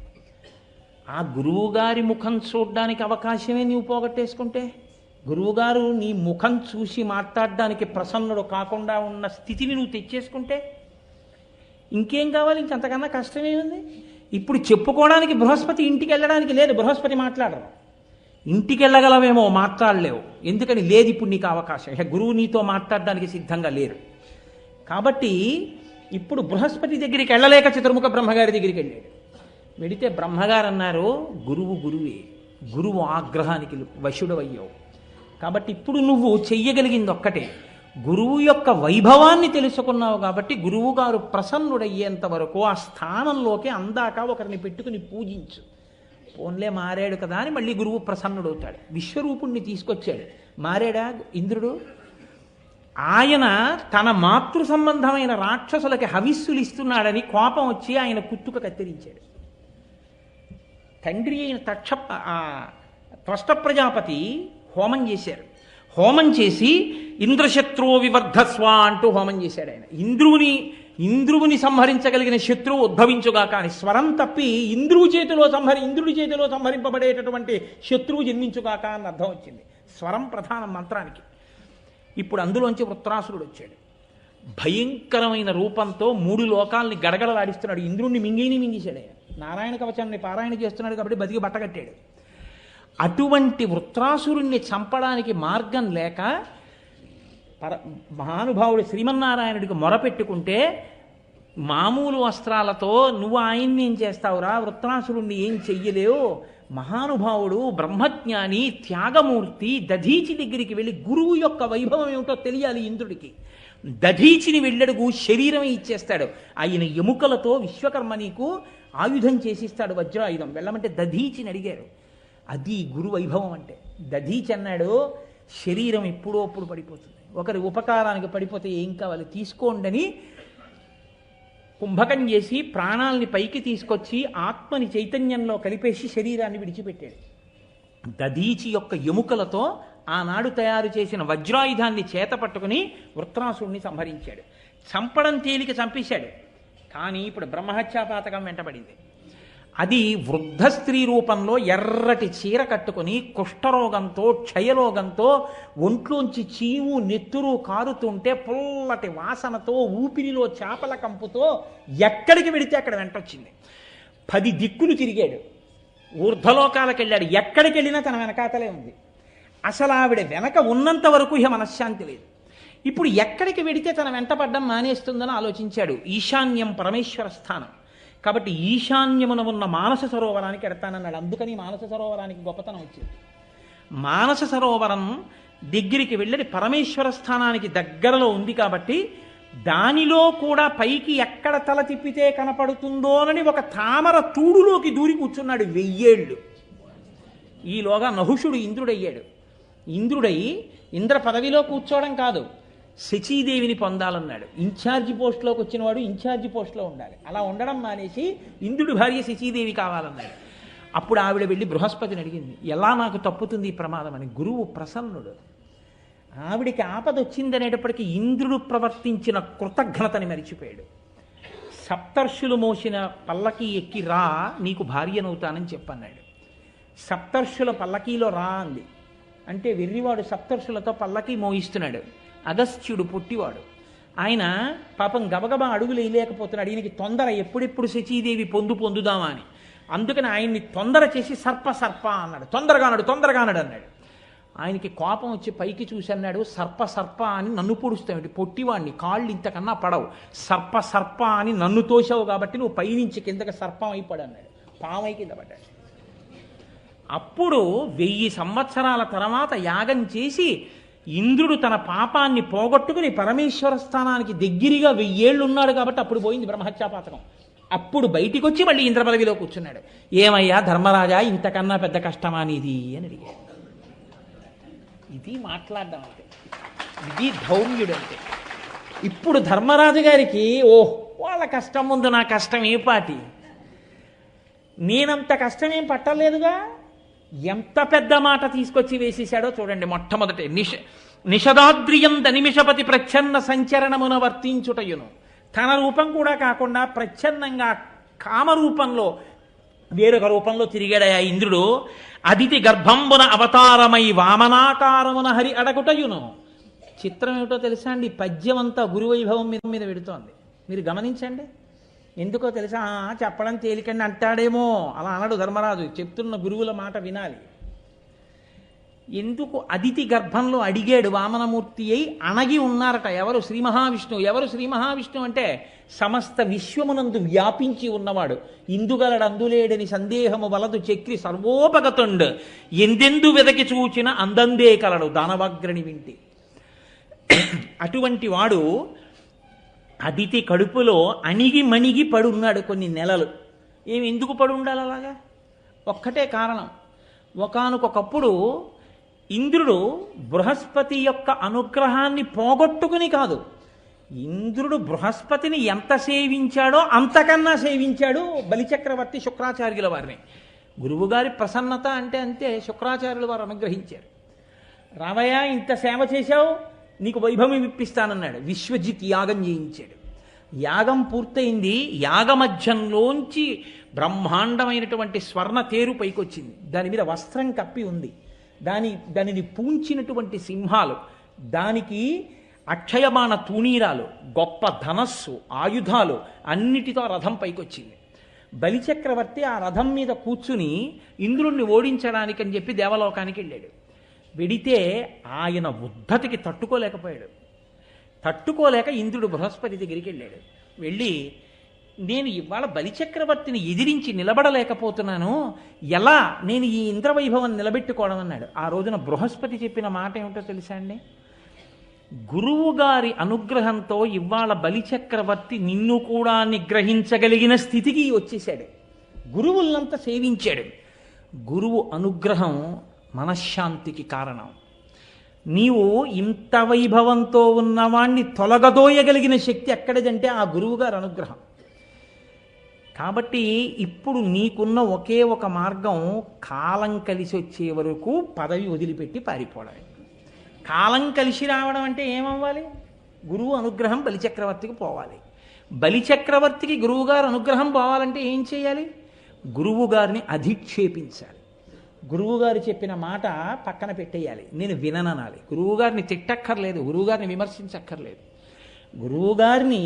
ఆ గురువుగారి ముఖం చూడడానికి అవకాశమే నీవు పోగొట్టేసుకుంటే, గురువుగారు నీ ముఖం చూసి మాట్లాడడానికి ప్రసన్నుడు కాకుండా ఉన్న స్థితిని నువ్వు తెచ్చేసుకుంటే ఇంకేం కావాలి? ఇంకంతకన్నా కష్టమే ఉంది. ఇప్పుడు చెప్పుకోవడానికి బృహస్పతి ఇంటికి వెళ్ళడానికి లేదు. బృహస్పతి మాట్లాడరు. ఇంటికి వెళ్ళగలవేమో, మాట్లాడలేవు. ఎందుకని లేదు ఇప్పుడు నీకు అవకాశం. ఇక గురువు నీతో మాట్లాడడానికి సిద్ధంగా లేరు. కాబట్టి ఇప్పుడు బృహస్పతి దగ్గరికి వెళ్ళలేక చతుర్ముఖ బ్రహ్మగారి దగ్గరికి వెళ్ళాడు. వెడితే బ్రహ్మగారు అన్నారు, గురువు గురువే, గురువు ఆగ్రహానికి వశుడవయ్యావు, కాబట్టి ఇప్పుడు నువ్వు చెయ్యగలిగింది ఒక్కటే, గురువు యొక్క వైభవాన్ని తెలుసుకున్నావు కాబట్టి గురువు గారు ప్రసన్నుడయ్యేంత వరకు ఆ స్థానంలోకి అందాక ఒకరిని పెట్టుకుని పూజించు. పోన్లే మారాడు కదా అని మళ్ళీ గురువు ప్రసన్నుడవుతాడు. విశ్వరూపుణ్ణి తీసుకొచ్చాడు, మారాడా ఇంద్రుడు? ఆయన తన మాతృ సంబంధమైన రాక్షసులకి హవిస్సులు ఇస్తున్నాడని కోపం వచ్చి ఆయన కుత్తుక కత్తిరించాడు. తండ్రి అయిన త్వష్ట ప్రజాపతి హోమం చేశారు. హోమం చేసి ఇంద్రశత్రు వివర్ధస్వ అంటూ హోమం చేశాడు ఆయన. ఇంద్రువుని సంహరించగలిగిన శత్రువు ఉద్భవించుగాక అని స్వరం తప్పి ఇంద్రుడి చేతిలో సంహరింపబడేటటువంటి శత్రువు జన్మించుగాక అని అర్థం వచ్చింది. స్వరం ప్రధానం మంత్రానికి. ఇప్పుడు అందులోంచి వృత్రాసురుడు వచ్చాడు. భయంకరమైన రూపంతో 3 లోకాలని గడగడలాడిస్తున్నాడు. ఇంద్రుణ్ణి మింగేశాడు ఆయన. నారాయణ కవచాన్ని పారాయణ చేస్తున్నాడు కాబట్టి బతికి బట్టగట్టాడు. అటువంటి వృత్రాసురుణ్ణి చంపడానికి మార్గం లేక మహానుభావుడు శ్రీమన్నారాయణుడికి మొరపెట్టుకుంటే, మామూలు వస్త్రాలతో నువ్వు ఆయన్ని ఏం చేస్తావురా, వృత్రాసురుణ్ణి ఏం చెయ్యలేవు, మహానుభావుడు బ్రహ్మజ్ఞాని త్యాగమూర్తి దధీచి దగ్గరికి వెళ్ళి గురువు యొక్క వైభవం ఏమిటో తెలియాలి ఇంద్రుడికి. దధీచిని వెళ్ళడుగు శరీరమే ఇచ్చేస్తాడు. ఆయన ఎముకలతో విశ్వకర్మ నీకు ఆయుధం చేసిస్తాడు, వజ్రాయుధం. వెళ్ళమంటే దధీచిని అడిగారు. అది గురు వైభవం అంటే. దధీచి అన్నాడు, శరీరం ఎప్పుడో అప్పుడు పడిపోతుంది, ఒకరి ఉపకారానికి పడిపోతే ఏం కావాలి తీసుకోండని కుంభకం చేసి ప్రాణాలని పైకి తీసుకొచ్చి ఆత్మని చైతన్యంలో కలిపేసి శరీరాన్ని విడిచిపెట్టాడు. దధీచి యొక్క ఎముకలతో ఆనాడు తయారు చేసిన వజ్రాయుధాన్ని చేత పట్టుకుని వృత్రాసుడిని సంహరించాడు. చంపడం తేలిక చంపేశాడు. కానీ ఇప్పుడు బ్రహ్మహత్యాపాతకం వెంటబడింది. అది వృద్ధ స్త్రీ రూపంలో ఎర్రటి చీర కట్టుకుని కుష్ఠరోగంతో క్షయరోగంతో ఒంట్లోంచి చీము నెత్తురు కారుతుంటే పుల్లటి వాసనతో ఊపిరిలో చేపల కంపుతో ఎక్కడికి వెడితే అక్కడ వెంటొచ్చింది. 10 దిక్కులు తిరిగాడు, ఊర్ధ్వలోకాలకు వెళ్ళాడు. ఎక్కడికి వెళ్ళినా తన వెనకాతలే ఉంది. అసలు ఆవిడ వెనక ఉన్నంత వరకు ఇహ మనశ్శాంతి లేదు. ఇప్పుడు ఎక్కడికి వెడితే తన వెంటపడ్డం మానేస్తుందని ఆలోచించాడు. ఈశాన్యం పరమేశ్వర స్థానం కాబట్టి ఈశాన్యమున ఉన్న మానస సరోవరానికి ఎడతానన్నాడు. అందుకని మానస సరోవరానికి గొప్పతనం వచ్చింది. మానస సరోవరం దగ్గరికి వెళ్ళి పరమేశ్వర స్థానానికి దగ్గరలో ఉంది కాబట్టి దానిలో కూడా పైకి ఎక్కడ తల తిప్పితే కనపడుతుందోనని ఒక తామర తూడులోకి దూరి కూర్చున్నాడు 1000 ఏళ్ళు. ఈలోగా నహుషుడు ఇంద్రుడయ్యాడు. ఇంద్రుడై ఇంద్ర పదవిలో కూర్చోవడం కాదు, శచీదేవిని పొందాలన్నాడు. ఇన్ఛార్జి పోస్టులోకి వచ్చినవాడు ఇన్ఛార్జి పోస్టులో ఉండాలి. అలా ఉండడం మానేసి ఇంద్రుడి భార్య శచీదేవి కావాలన్నాడు. అప్పుడు ఆవిడ వెళ్ళి బృహస్పతిని అడిగింది, ఎలా నాకు తప్పుతుంది ఈ ప్రమాదం అని. గురువు ప్రసన్నుడు. ఆవిడికి ఆపద వచ్చిందనేటప్పటికీ ఇంద్రుడు ప్రవర్తించిన కృతజ్ఞతని మరిచిపోయాడు. సప్తర్షులు మోసిన పల్లకి ఎక్కి రా, నీకు భార్యనవుతానని చెప్పన్నాడు. సప్తర్షుల పల్లకీలో రా అంది. అంటే వెర్రివాడు సప్తర్షులతో పల్లకీ మోయిస్తున్నాడు. అగస్త్యుడు పొట్టివాడు. ఆయన పాపం గబగబా అడుగులు వేయలేకపోతున్నాడు. ఈయనకి తొందర, ఎప్పుడెప్పుడు శచీదేవి పొందుదామా అని. అందుకని ఆయన్ని తొందర చేసి సర్ప అన్నాడు. తొందరగా అన్నాడు. ఆయనకి కోపం వచ్చి పైకి చూసి అన్నాడు, సర్ప అని నన్ను పొడుస్తావు, పొట్టివాడిని, కాళ్ళు ఇంతకన్నా పడవు, సర్ప అని నన్ను తోసావు కాబట్టి నువ్వు పైనుంచి కిందకి సర్పం అయిపోడు అన్నాడు. పామై కింద పడ్డాడు. అప్పుడు 1000 సంవత్సరాల తర్వాత యాగం చేసి ఇంద్రుడు తన పాపాన్ని పోగొట్టుకుని పరమేశ్వర స్థానానికి దగ్గరగా 1000 ఏళ్ళు ఉన్నాడు కాబట్టి అప్పుడు పోయింది బ్రహ్మహత్యాపాతకం. అప్పుడు బయటికి వచ్చి మళ్ళీ ఇంద్ర పదవిలో కూర్చున్నాడు. ఏమయ్యా ధర్మరాజా, ఇంతకన్నా పెద్ద కష్టమా నీది అని అడిగాడు. ఇది మాట్లాడడం అంటే, ఇది ధౌమ్యుడు అంటే. ఇప్పుడు ధర్మరాజు గారికి వాళ్ళ కష్టం ముందు నా కష్టం ఏ పాటి, నేనంత కష్టమేం పట్టలేదుగా. ఎంత పెద్ద మాట తీసుకొచ్చి వేసేశాడో చూడండి. మొట్టమొదటి నిషదాద్రియంద నిమిషపతి ప్రచ్ఛన్న సంచరణమున వర్తించుటయును. తన రూపం కూడా కాకుండా ప్రచ్ఛన్నంగా కామరూపంలో వేరొక రూపంలో తిరిగాడయా ఇంద్రుడు. అదితి గర్భంబున అవతారమై వామనాకారమున హరి అడగుటయును. చిత్రం ఏమిటో తెలుసా అండి, పద్యం అంతా గురువైభవం మీద పెడుతోంది. మీరు గమనించండి. ఎందుకో తెలుసా, చెప్పడం తేలికండి అంటాడేమో, అలా అనడు ధర్మరాజు. చెప్తున్న గురువుల మాట వినాలి. ఎందుకు అదితి గర్భంలో అడిగాడు వామనమూర్తి అయి అణగి ఉన్నారట. ఎవరు? శ్రీ మహావిష్ణువు. ఎవరు శ్రీ మహావిష్ణువు అంటే సమస్త విశ్వమునందు వ్యాపించి ఉన్నవాడు. ఇందుగలడు అందులేడని సందేహము వలదు చక్రి సర్వోపగతుండు, ఎందెందు వెదకి చూచిన అందందే కలడు దానవాగ్రణి వింటి. అటువంటి వాడు అదితి కడుపులో అణిగి మణిగి పడున్నాడు కొన్ని నెలలు. ఏమి ఎందుకు పడి ఉండాలి అలాగా? ఒక్కటే కారణం. ఒకానొకప్పుడు ఇంద్రుడు బృహస్పతి యొక్క అనుగ్రహాన్ని పోగొట్టుకుని కాదు, ఇంద్రుడు బృహస్పతిని ఎంత సేవించాడో అంతకన్నా సేవించాడు బలిచక్రవర్తి శుక్రాచార్యుల వారిని. గురువుగారి ప్రసన్నత అంటే అంతే. శుక్రాచార్యుల వారు అనుగ్రహించారు. రావయ్య, ఇంత సేవ చేశావు, నీకు వైభవం ఇప్పిస్తానన్నాడు. విశ్వజిత్ యాగం చేయించాడు. యాగం పూర్తయింది. యాగమధ్యంలోంచి బ్రహ్మాండమైనటువంటి స్వర్ణ తేరు పైకొచ్చింది. దాని మీద వస్త్రం కప్పి ఉంది. దానిని పూంచినటువంటి సింహాలు, దానికి అక్షయమాన తూణీరాలు, గొప్ప ధనస్సు, ఆయుధాలు అన్నిటితో రథం పైకొచ్చింది. బలిచక్రవర్తి ఆ రథం మీద కూర్చుని ఇంద్రుణ్ణి ఓడించడానికి అని చెప్పి దేవలోకానికి వెళ్ళాడు. వెడితే ఆయన ఉద్ధతికి తట్టుకోలేకపోయాడు. తట్టుకోలేక ఇంద్రుడు బృహస్పతి దగ్గరికి వెళ్ళాడు. వెళ్ళి, నేను ఇవాళ బలిచక్రవర్తిని ఎదిరించి నిలబడలేకపోతున్నాను, ఎలా నేను ఈ ఇంద్రవైభవం నిలబెట్టుకోవడం అన్నాడు. ఆ రోజున బృహస్పతి చెప్పిన మాట ఏమిటో తెలుసా అండి? గురువుగారి అనుగ్రహంతో ఇవాళ బలిచక్రవర్తి నిన్ను కూడా నిగ్రహించగలిగిన స్థితికి వచ్చేశాడు. గురువులంతా సేవించాడు. గురువు అనుగ్రహం మనశ్శాంతికి కారణం. నీవు ఇంత వైభవంతో ఉన్నవాణ్ణి తొలగదోయగలిగిన శక్తి ఎక్కడిదంటే ఆ గురువుగారి అనుగ్రహం. కాబట్టి ఇప్పుడు నీకున్న ఒకే ఒక మార్గం, కాలం కలిసి వచ్చే వరకు పదవి వదిలిపెట్టి పారిపోవడమే. కాలం కలిసి రావడం అంటే ఏమవ్వాలి? గురువు అనుగ్రహం బలిచక్రవర్తికి పోవాలి. బలిచక్రవర్తికి గురువుగారు అనుగ్రహం పోవాలంటే ఏం చేయాలి? గురువుగారిని అధిక్షేపించాలి. గురువుగారు చెప్పిన మాట పక్కన పెట్టేయాలి. నేను విననాలి. గురువుగారిని తిట్టక్కర్లేదు, గురువుగారిని విమర్శించక్కర్లేదు. గురువుగారిని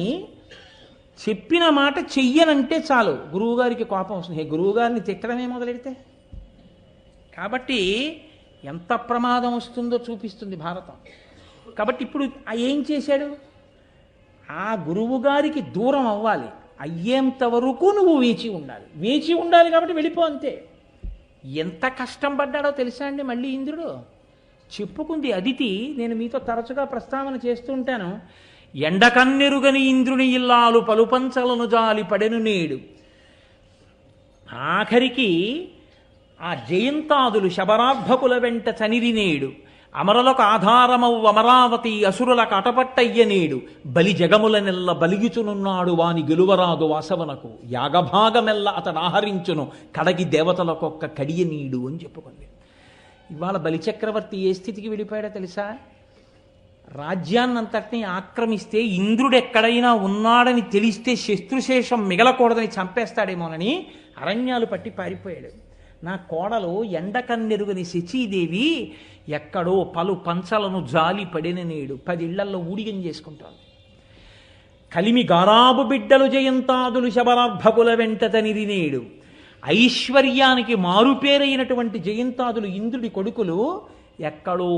చెప్పిన మాట చెయ్యనంటే చాలు, గురువుగారికి కోపం వస్తుంది. గురువుగారిని తిట్టడమే మొదలెడితే కాబట్టి ఎంత ప్రమాదం వస్తుందో చూపిస్తుంది భారతం. కాబట్టి ఇప్పుడు ఏం చేశాడు? ఆ గురువుగారికి దూరం అవ్వాలి. అయ్యేంత వరకు నువ్వు వేచి ఉండాలి. వేచి ఉండాలి కాబట్టి వెళ్ళిపో అంతే. ఎంత కష్టం పడ్డాడో తెలుసా అండి? మళ్ళీ ఇంద్రుడు చెప్పుకుంది అదితి. నేను మీతో తరచుగా ప్రస్తావన చేస్తూ ఉంటాను. ఎండకన్నెరుగని ఇంద్రుని ఇల్లాలు పలుపంచలను జాలి పడెను నేడు. ఆఖరికి ఆ జయంతాదులు శబరార్భకుల వెంట చనిరి నేడు. అమరులకు ఆధారమవు అమరావతి అసురులకు అటపట్టయ్య నేడు. బలి జగములనెల్ల బలిగిచునున్నాడు వాని గెలువరాదు వాసవనకు. యాగభాగమెల్ల అతడు ఆహరించును కడగి దేవతలకొక్క కడియ నీడు అని చెప్పుకుంది. ఇవాళ బలిచక్రవర్తి ఏ స్థితికి వెళ్ళిపోయాడో తెలుసా? రాజ్యాన్నంతటినీ ఆక్రమిస్తే, ఇంద్రుడు ఎక్కడైనా ఉన్నాడని తెలిస్తే శత్రుశేషం మిగలకూడదని చంపేస్తాడేమోనని అరణ్యాలు పట్టి పారిపోయాడు. నా కోడలు ఎండకన్నెరుగని శచీదేవి ఎక్కడో పలు పంచలను జాలి పడిన నేడు 10 ఇళ్లల్లో ఊడిగం చేసుకుంటోంది. కలిమి గారాబు బిడ్డలు జయంతాదులు శబరార్భకుల వెంట తనిరి నేడు. ఐశ్వర్యానికి మారుపేరైనటువంటి జయంతాదులు ఇంద్రుడి కొడుకులు ఎక్కడో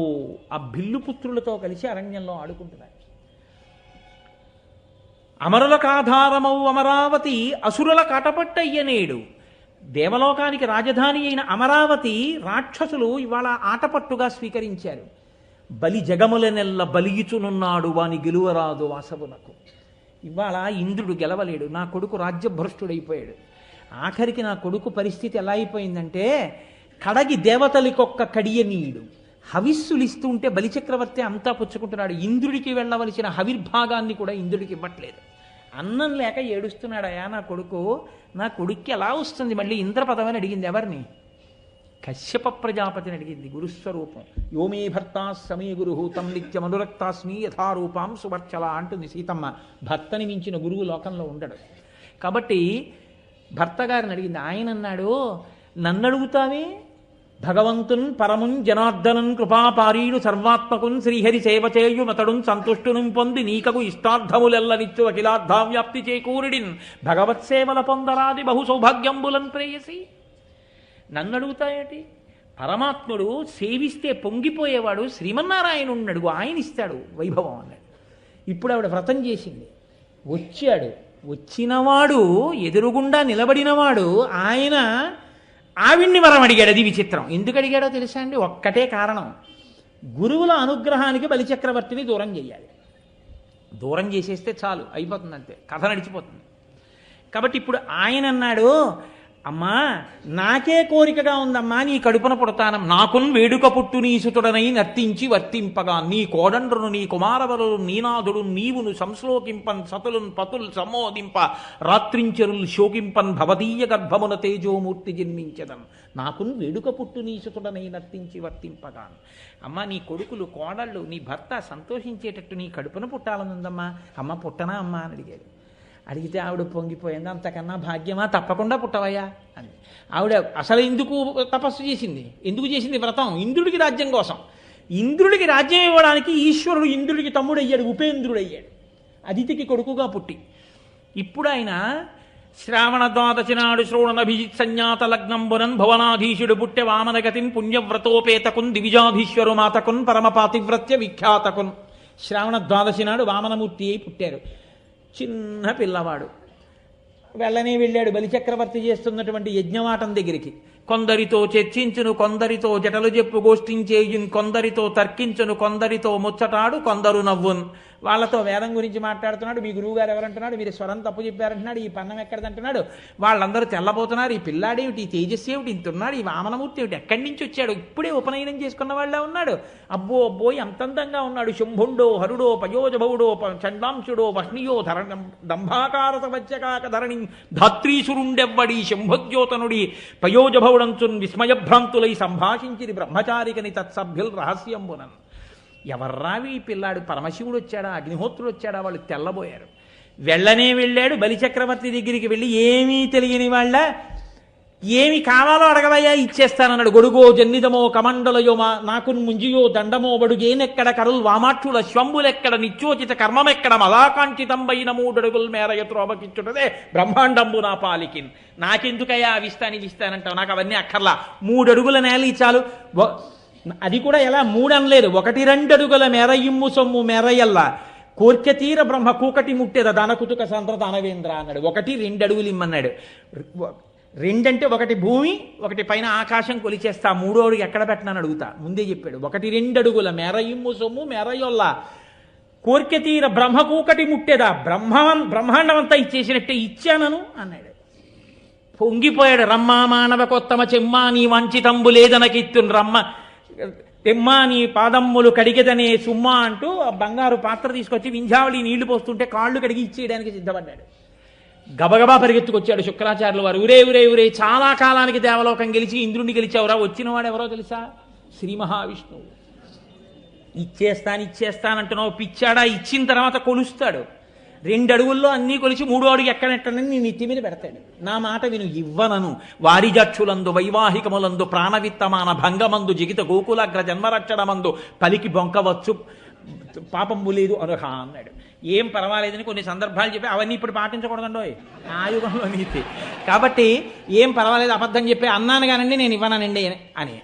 ఆ బిల్లుపుత్రులతో కలిసి అరణ్యంలో ఆడుకుంటున్నారు. అమరులకాధారమవు అమరావతి అసురుల కాటపట్టయ్యనేడు. దేవలోకానికి రాజధాని అయిన అమరావతి రాక్షసులు ఇవాళ ఆటపట్టుగా స్వీకరించారు. బలి జగములనెల్ల బలియిచునున్నాడు వాని గెలువరాదు వాసవునకు. ఇవాళ ఇంద్రుడు గెలవలేడు. నా కొడుకు రాజ్యభ్రష్టుడైపోయాడు. ఆఖరికి నా కొడుకు పరిస్థితి ఎలా అయిపోయిందంటే, కడగి దేవతలికొక్క కడియనీయుడు. హవిస్సులు ఇస్తూ ఉంటే బలిచక్రవర్తి అంతా పుచ్చుకుంటున్నాడు. ఇంద్రుడికి వెళ్ళవలసిన హవిర్భాగాన్ని కూడా ఇంద్రుడికి ఇవ్వట్లేదు. అన్నం లేక ఏడుస్తున్నాడయా నా కొడుకు. నా కొడుక్కి ఎలా వస్తుంది మళ్ళీ ఇంద్ర పదవిని అడిగింది. ఎవరిని? కశ్యప ప్రజాపతిని అడిగింది. గురుస్వరూపం. యోమే భర్తా సమీ గురు తం నిత్యమనురక్తాస్మి యథారూపాం సువర్చల అంటుంది సీతమ్మ. భర్తని మించిన గురువు లోకంలో ఉండడు. కాబట్టి భర్త గారిని అడిగింది. ఆయన అన్నాడు, నన్ను అడుగుతావే? భగవంతున్ పరమున్ జనార్దనన్ కృపాపారీడు సర్వాత్మకున్ శ్రీహరి సేవ చేయు మతడున్ సంతుష్టును పొంది నీకకు ఇష్టార్థములెల్లనిచ్చు అఖిలార్థావ్యాప్తి చేకూరిడిన్ భగవత్సేవల పొందరాది బహు సౌభాగ్యంబులన్ ప్రేయసి. నన్ను అడుగుతాయేటి? పరమాత్ముడు సేవిస్తే పొంగిపోయేవాడు శ్రీమన్నారాయణుడిని అడుగు, ఆయన ఇస్తాడు వైభవం అన్నాడు. ఇప్పుడు ఆవిడ వ్రతం చేసింది, వచ్చాడు, వచ్చినవాడు ఎదురుగుండా నిలబడినవాడు ఆయన ఆవిడ్ని వరం అడిగాడు. అది విచిత్రం. ఎందుకు అడిగాడో తెలుసా అండి? ఒక్కటే కారణం, గురువుల అనుగ్రహానికి బలిచక్రవర్తిని దూరం చేయాలి. దూరం చేసేస్తే చాలు, అయిపోతుంది, అంతే, కథ నడిచిపోతుంది. కాబట్టి ఇప్పుడు ఆయన అన్నాడు, అమ్మా నాకే కోరికగా ఉందమ్మా నీ కడుపున పుడతానం, నాకున్ వేడుక పుట్టు నీ సుతుడనై నర్తించి వర్తింపగా, నీ కోడండ్రును నీ కుమారవరులు నీనాథుడు నీవును సంశ్లోకింపన్ సతులున్ పతుల్ సమ్మోదింప రాత్రించరుల్ శోకింపన్ భవదీయ గర్భమున తేజోమూర్తి జన్మించదం, నాకున్ వేడుక పుట్టు నీ సుతుడనై నర్తించి వర్తింపగా. అమ్మ నీ కొడుకులు కోడళ్ళు నీ భర్త సంతోషించేటట్టు నీ కడుపున పుట్టాలనుందమ్మా, అమ్మ పుట్టనా అమ్మా అని అడిగాడు. అడిగితే ఆవిడ పొంగిపోయింది, అంతకన్నా భాగ్యమా, తప్పకుండా పుట్టవయ్యా అని. ఆవిడ అసలు ఎందుకు తపస్సు చేసింది, ఎందుకు చేసింది వ్రతం? ఇంద్రుడికి రాజ్యం కోసం. ఇంద్రుడికి రాజ్యం ఇవ్వడానికి ఈశ్వరుడు ఇంద్రుడికి తమ్ముడు అయ్యాడు, ఉపేంద్రుడు అయ్యాడు, అదితికి కొడుకుగా పుట్టి. ఇప్పుడు ఆయన శ్రావణ ద్వాదశి నాడు శ్రోణనభిజిత్ సంజ్ఞాత లగ్నంబునన్ భువనాధీశుడు పుట్టె వామనగతిన్ పుణ్యవ్రతోపేతకున్ దివిజాధీశ్వరు మాతకున్ పరమపాతివ్రత్య విఖ్యాతకున్. శ్రావణ ద్వాదశి నాడు వామనమూర్తి అయి పుట్టారు. చిన్న పిల్లవాడు వెళ్ళనే వెళ్ళాడు బలిచక్రవర్తి చేస్తున్నటువంటి యజ్ఞవాటం దగ్గరికి. కొందరితో చర్చించును, కొందరితో జటలు చెప్పు గోష్ఠించేయున్, కొందరితో తర్కించును, కొందరితో ముచ్చటాడు, కొందరు నవ్వున్. వాళ్ళతో వేదం గురించి మాట్లాడుతున్నాడు. మీ గురువుగారు ఎవరంటున్నాడు, మీరు స్వరం తప్పు చెప్పారంటున్నాడు, ఈ పన్నం ఎక్కడదంటున్నాడు. వాళ్ళందరూ తెల్లబోతున్నారు, ఈ పిల్లాడేమిటి, ఈ తేజస్సు ఏమిటి, ఇంతున్నాడు, ఈ వామనమూర్తి ఏమిటి, ఎక్కడి నుంచి వచ్చాడు, ఇప్పుడే ఉపనయనం చేసుకున్న వాళ్ళే ఉన్నాడు, అబ్బో అబ్బో ఎంత అందంగా ఉన్నాడు, శంభుండో హరుడో పయోజభవుడో చండాంశుడో వహ్నియో దంభాకారత వచ్చకాక ధరణి ధాత్రీసురుండెవ్వడి శంభోద్యోతనుడి పయోజభవుడంచున్ విస్మయభ్రాంతులై సంభాషించిరి బ్రహ్మచారికని తత్సభ్యుల్ రహస్యంబునన్. ఎవర్రావి ఈ పిల్లాడు, పరమశివుడు వచ్చాడా, అగ్నిహోత్రుడు వచ్చాడా? వాళ్ళు తెల్లబోయారు. వెళ్ళనే వెళ్ళాడు బలిచక్రవర్తి దగ్గరికి. వెళ్ళి ఏమీ తెలియని వాళ్ళ, ఏమి కావాలో అడగవయ్యా ఇచ్చేస్తానన్నాడు. గొడుగో జన్నిదమో కమండలయో నాకు ముంజియో దండమో బడుగేనెక్కడ కరుల్ వామాక్షుల శ్వంబులెక్కడ నిత్యోచిత కర్మమెక్కడ మలాకాంక్షితంబైన 3 అడుగుల మేర ఎత్రోబకిచ్చుటదే బ్రహ్మాండంబు నా పాలికిన్. నాకెందుకయ్యా అవిస్తానంటావు, నాకు అవన్నీ అక్కర్లా, 3 అడుగుల నేల ఇచ్చాలు. అది కూడా ఎలా 3 అనలేదు, 1-2 అడుగుల మేర ఇమ్ము సొమ్ము మేరయల్లా కోర్కెతీర బ్రహ్మ కూకటి ముట్టేద దానకుతుక సంద్ర దానవేంద్ర అన్నాడు. 1-2 అడుగులు ఇమ్మన్నాడు. 2 అంటే 1 భూమి, 1 పైన ఆకాశం కొలిచేస్తా, 3వ అడుగు ఎక్కడ పెట్టనని అడుగుతా, ముందే చెప్పాడు. 1-2 అడుగుల మేర ఇమ్ము సొమ్ము మేరయొల్లా కోర్కెతీర బ్రహ్మ కూకటి ముట్టేదా బ్రహ్మాండం అంతా ఇచ్చేసినట్టే ఇచ్చానను అన్నాడు. పొంగిపోయాడు. రమ్మా మానవ కొత్తమ చెమ్మా నీ వంచితంబు లేదనకిత్తున్ రమ్మ తెమ్మా నీ పాదమ్ములు కడిగెదనే సుమ్మా అంటూ బంగారు పాత్ర తీసుకొచ్చి వింధ్యావళి నీళ్లు పోస్తుంటే కాళ్ళు కడిగి ఇచ్చేయడానికి సిద్ధపడ్డాడు. గబగబా పరిగెత్తుకొచ్చాడు శుక్రాచార్యుల వారు. ఊరే చాలా కాలానికి దేవలోకం గెలిచి ఇంద్రుడిని గెలిచావురా, వచ్చినవాడు ఎవరో తెలుసా? శ్రీ మహావిష్ణువు. ఇచ్చేస్తానంటున్నావు, పిచ్చాడా? ఇచ్చిన తర్వాత కొలుస్తాడు. 2 అడుగుల్లో అన్నీ కొలిచి 3వ అడుగు ఎక్కడెట్టనని నీ నెత్తి మీద పెడతాడు. నా మాట విను, ఇవ్వనను వారిజక్షులందు వైవాహికములందు ప్రాణవిత్తమాన భంగమందు జిగిత గోకులాగ్ర జన్మరక్షణమందు పలికి బొంకవచ్చు పాపంబు లేదు అనుహ అన్నాడు. ఏం పర్వాలేదని కొన్ని సందర్భాలు చెప్పి అవన్నీ ఇప్పుడు పాటించకూడదండోయ్, ఆ యుగంలో నీతి. కాబట్టి ఏం పర్వాలేదు, అబద్ధం చెప్పి అన్నాను కానండి నేను ఇవ్వనానండి అని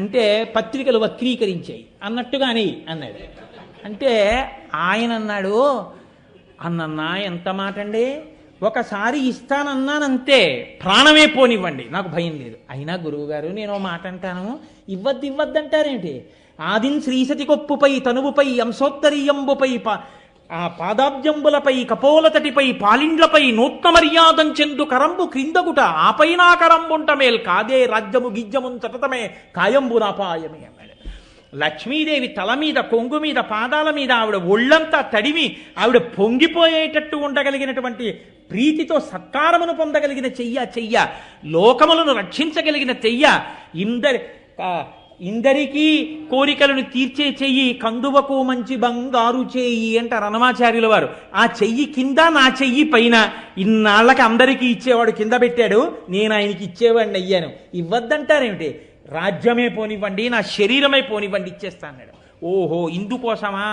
అంటే పత్రికలు వక్రీకరించాయి అన్నట్టుగాని అన్నాడు. అంటే ఆయన అన్నాడు, అన్నన్నా ఎంత మాట అండి, ఒకసారి ఇస్తానన్నానంతే, ప్రాణమే పోనివ్వండి, నాకు భయం లేదు. అయినా గురువుగారు నేను మాట అంటాను, ఇవ్వద్దంటారేంటి? ఆదిన్ శ్రీసతి కొప్పుపై తనువుపై అంశోత్తరీయంబుపై ఆ పాదాబ్జంబులపై కపోలతటిపై పాలిండ్లపై నూత్న మర్యాదం చెందు కరంబు క్రిందగుట ఆపైనా కరంబుంట మేల్ కాదే రాజ్యము గిజ్జమున్ చటతమే కాయంబు నాపాయమే అన్నాడు. లక్ష్మీదేవి తల మీద, కొంగు మీద, పాదాల మీద ఆవిడ ఒళ్ళంతా తడిమి ఆవిడ పొంగిపోయేటట్టు ఉండగలిగినటువంటి ప్రీతితో సత్కారమును పొందగలిగిన చెయ్య, లోకములను రక్షించగలిగిన ఇందరికీ కోరికలను తీర్చే చెయ్యి, కందువకు మంచి బంగారు చెయ్యి అంటారు అన్నమాచార్యుల వారు. ఆ చెయ్యి కింద, నా చెయ్యి పైన, ఇన్నాళ్ళకి అందరికీ ఇచ్చేవాడు కింద పెట్టాడు, నేను ఆయనకి ఇచ్చేవాడిని అయ్యాను. ఇవ్వద్దంటారేమిటి? రాజ్యమే పోనివ్వండి, నా శరీరమే పోనివ్వండి, ఇచ్చేస్తా అన్నాడు. ఓహో, ఇందుకోసమా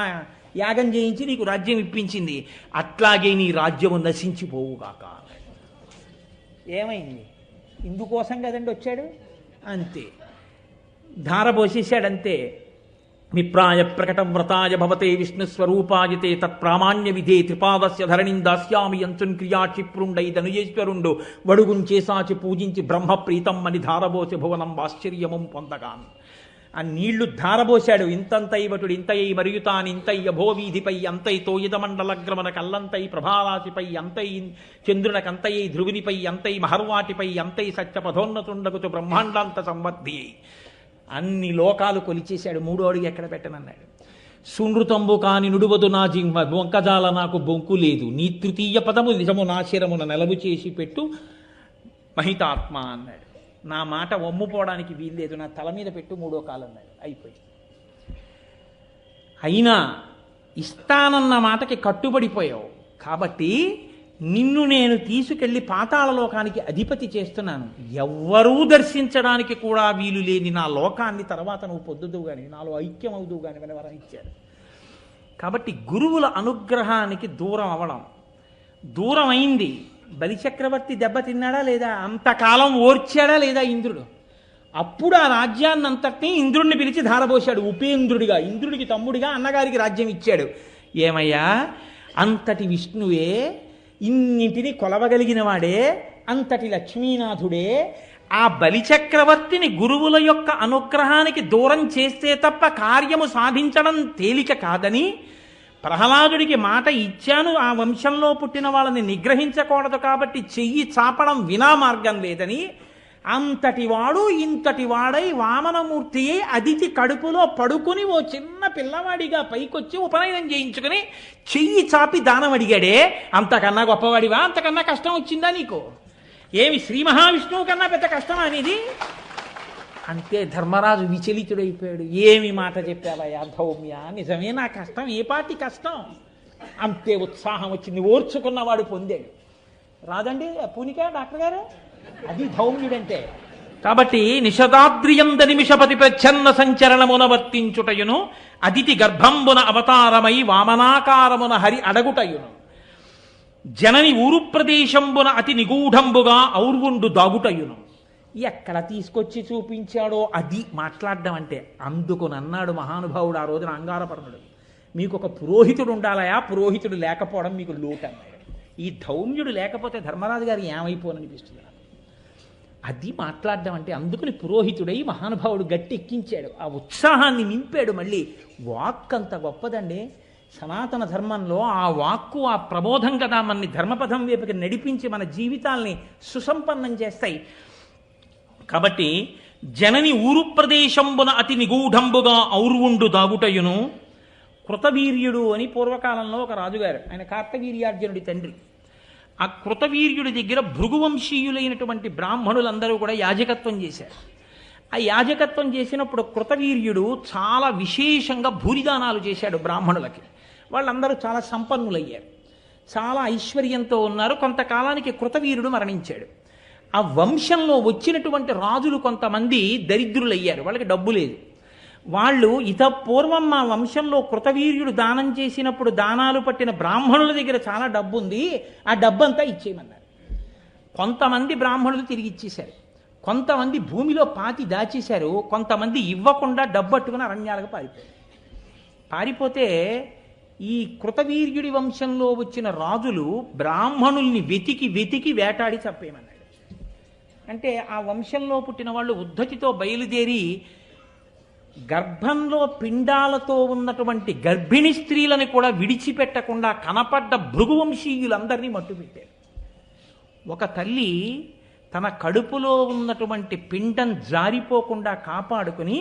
యాగం చేయించి నీకు రాజ్యం ఇప్పించింది, అట్లాగే నీ రాజ్యము నశించిపోవుగాక. ఏమైంది? ఇందుకోసం కదండి వచ్చాడు, అంతే. ధారపోసేశాడంతే. విప్రాయ ప్రకట వ్రతాయ భవతే విష్ణుస్వరూపాయతే తత్ప్రామాణ్య విధే త్రిపాదస్య ధరణిం దాస్యామి అంచున్ క్రియా క్షిప్రుండై ధనుజేశ్వరుండు వడుగుంచేసాచి పూజించి బ్రహ్మప్రీతం అని ధారబోసి భువనం ఆశ్చర్యమం పొందగాను. ఆ నీళ్లు ధారబోశాడు. ఇంతంతై వటుడు ఇంతై మరియుతాని ఇంతయ్య భోవీధిపై అంతై తోయిదమండలగ్రమన కల్లంతై ప్రభారాశిపై అంతై చంద్రునకంతయ్య ధ్రువునిపై అంతై మహర్వాటిపై అంతై సత్యపథోన్నతుండగుతు బ్రహ్మాండాంత సంవర్ధి. అన్ని లోకాలు కొలిచేశాడు. మూడో అడుగు ఎక్కడ పెట్టనన్నాడు. సునృతంబు కాని నుడువదు నా జింహ బొంకజాల నాకు బొంకు లేదు, నీ తృతీయ పదము నిజము నా శిరమున నెలవు చేసి పెట్టు మహితాత్మ అన్నాడు. నా మాట వమ్ముపోవడానికి వీల్లేదు, నా తల మీద పెట్టు మూడో కాలు అన్నాడు. అయిపోయింది. అయినా ఇస్తానన్న మాటకి కట్టుబడిపోయావు కాబట్టి నిన్ను నేను తీసుకెళ్లి పాతాళలోకానికి అధిపతి చేస్తున్నాను. ఎవ్వరూ దర్శించడానికి కూడా వీలు లేని నా లోకాన్ని తర్వాత నువ్వు పొద్దుదువు కానీ నాలో ఐక్యం అవుదువు కానీ అని వరం ఇచ్చారు. కాబట్టి గురువుల అనుగ్రహానికి దూరం అవడం దూరం అయింది. బలిచక్రవర్తి దెబ్బతిన్నాడా లేదా? అంతకాలం ఓర్చాడా లేదా ఇంద్రుడు? అప్పుడు ఆ రాజ్యాన్నంతటినీ ఇంద్రుడిని పిలిచి ధారపోశాడు. ఉపేంద్రుడిగా, ఇంద్రుడికి తమ్ముడిగా అన్నగారికి రాజ్యం ఇచ్చాడు. ఏమయ్యా, అంతటి విష్ణువే, ఇన్నింటిని కొలవగలిగిన వాడే, అంతటి లక్ష్మీనాథుడే ఆ బలిచక్రవర్తిని గురువుల యొక్క అనుగ్రహానికి దూరం చేస్తే తప్ప కార్యము సాధించడం తేలిక కాదని ప్రహ్లాదుడికి మాట ఇచ్చాను. ఆ వంశంలో పుట్టిన వాళ్ళని నిగ్రహించకూడదు కాబట్టి చెయ్యి చాపడం వినా మార్గం లేదని అంతటి వాడు ఇంతటి వాడై వామనమూర్తి అయి అదితి కడుపులో పడుకుని ఓ చిన్న పిల్లవాడిగా పైకొచ్చి ఉపనయనం చేయించుకుని చెయ్యి చాపి దానం అడిగాడే. అంతకన్నా గొప్పవాడివా? అంతకన్నా కష్టం వచ్చిందా నీకు? ఏమి శ్రీ మహావిష్ణువు కన్నా పెద్ద కష్టమా అనేది? అంతే. ధర్మరాజు విచలితుడైపోయాడు. ఏమి మాట చెప్పావయ్యా ధౌమ్య, నిజమే నా కష్టం, ఏ పాటి కష్టం? అంతే ఉత్సాహం వచ్చింది. ఓర్చుకున్నవాడు పొందాడు. రాదండి పూనిక డాక్టర్ గారు, అది ధౌమ్యుడంటే. కాబట్టి నిషదాద్రియంద నిమిషపతి ప్రచ్ఛన్న సంచరణమున వర్తించుటయును అదితి గర్భంబున అవతారమై వామనాకారమున హరి అడగుటయును జనని ఊరు ప్రదేశంబున అతి నిగూఢంబుగా ఔర్వుండు దాగుటయును. ఎక్కడ తీసుకొచ్చి చూపించాడో అది మాట్లాడడం అంటే. అందుకునన్నాడు మహానుభావుడు ఆ రోజున అంగారపర్ణుడు, మీకు ఒక పురోహితుడు ఉండాలయా, పురోహితుడు లేకపోవడం మీకు లోటు అన్నాడు. ఈ ధౌమ్యుడు లేకపోతే ధర్మరాజు గారు ఏమైపోననిపిస్తుంది నాకు. అది మాట్లాడడం అంటే. అందుకని పురోహితుడై మహానుభావుడు గట్టి ఎక్కించాడు, ఆ ఉత్సాహాన్ని నింపాడు. మళ్ళీ వాక్ అంత గొప్పదండి సనాతన ధర్మంలో. ఆ వాక్కు, ఆ ప్రబోధం కదా మనని ధర్మపథం వైపుకి నడిపించి మన జీవితాల్ని సుసంపన్నం చేస్తాయి. కాబట్టి జనని ఊరు ప్రదేశంబున అతి నిగూఢంబుగా ఔర్వుండు దాగుటయును. కృతవీర్యుడు అని పూర్వకాలంలో ఒక రాజుగారు, ఆయన కార్తవీర్యార్జునుడి తండ్రి. ఆ కృతవీర్యుడి దగ్గర భృగువంశీయులైనటువంటి బ్రాహ్మణులందరూ కూడా యాజకత్వం చేశారు. ఆ యాజకత్వం చేసినప్పుడు కృతవీర్యుడు చాలా విశేషంగా భూరిదానాలు చేశాడు బ్రాహ్మణులకి. వాళ్ళందరూ చాలా సంపన్నులయ్యారు, చాలా ఐశ్వర్యంతో ఉన్నారు. కొంతకాలానికి కృతవీర్యుడు మరణించాడు. ఆ వంశంలో వచ్చినటువంటి రాజులు కొంతమంది దరిద్రులయ్యారు, వాళ్ళకి డబ్బు లేదు. వాళ్ళు పూర్వం మా వంశంలో కృతవీర్యుడు దానం చేసినప్పుడు దానాలు పట్టిన బ్రాహ్మణుల దగ్గర చాలా డబ్బు ఉంది, ఆ డబ్బంతా ఇచ్చేయమన్నారు. కొంతమంది బ్రాహ్మణులు తిరిగి ఇచ్చేశారు, కొంతమంది భూమిలో పాతి దాచేశారు, కొంతమంది ఇవ్వకుండా డబ్బట్టుకుని అరణ్యాలకు పారిపోతే ఈ కృతవీర్యుడి వంశంలో వచ్చిన రాజులు బ్రాహ్మణుల్ని వెతికి వెతికి వేటాడి చంపేయమన్నారు. అంటే ఆ వంశంలో పుట్టిన వాళ్ళు ఉద్ధతితో బయలుదేరి గర్భంలో పిండాలతో ఉన్నటువంటి గర్భిణీ స్త్రీలను కూడా విడిచిపెట్టకుండా కనపడ్డ భృగువంశీయులందరినీ మట్టుపెట్టారు. ఒక తల్లి తన కడుపులో ఉన్నటువంటి పిండం జారిపోకుండా కాపాడుకుని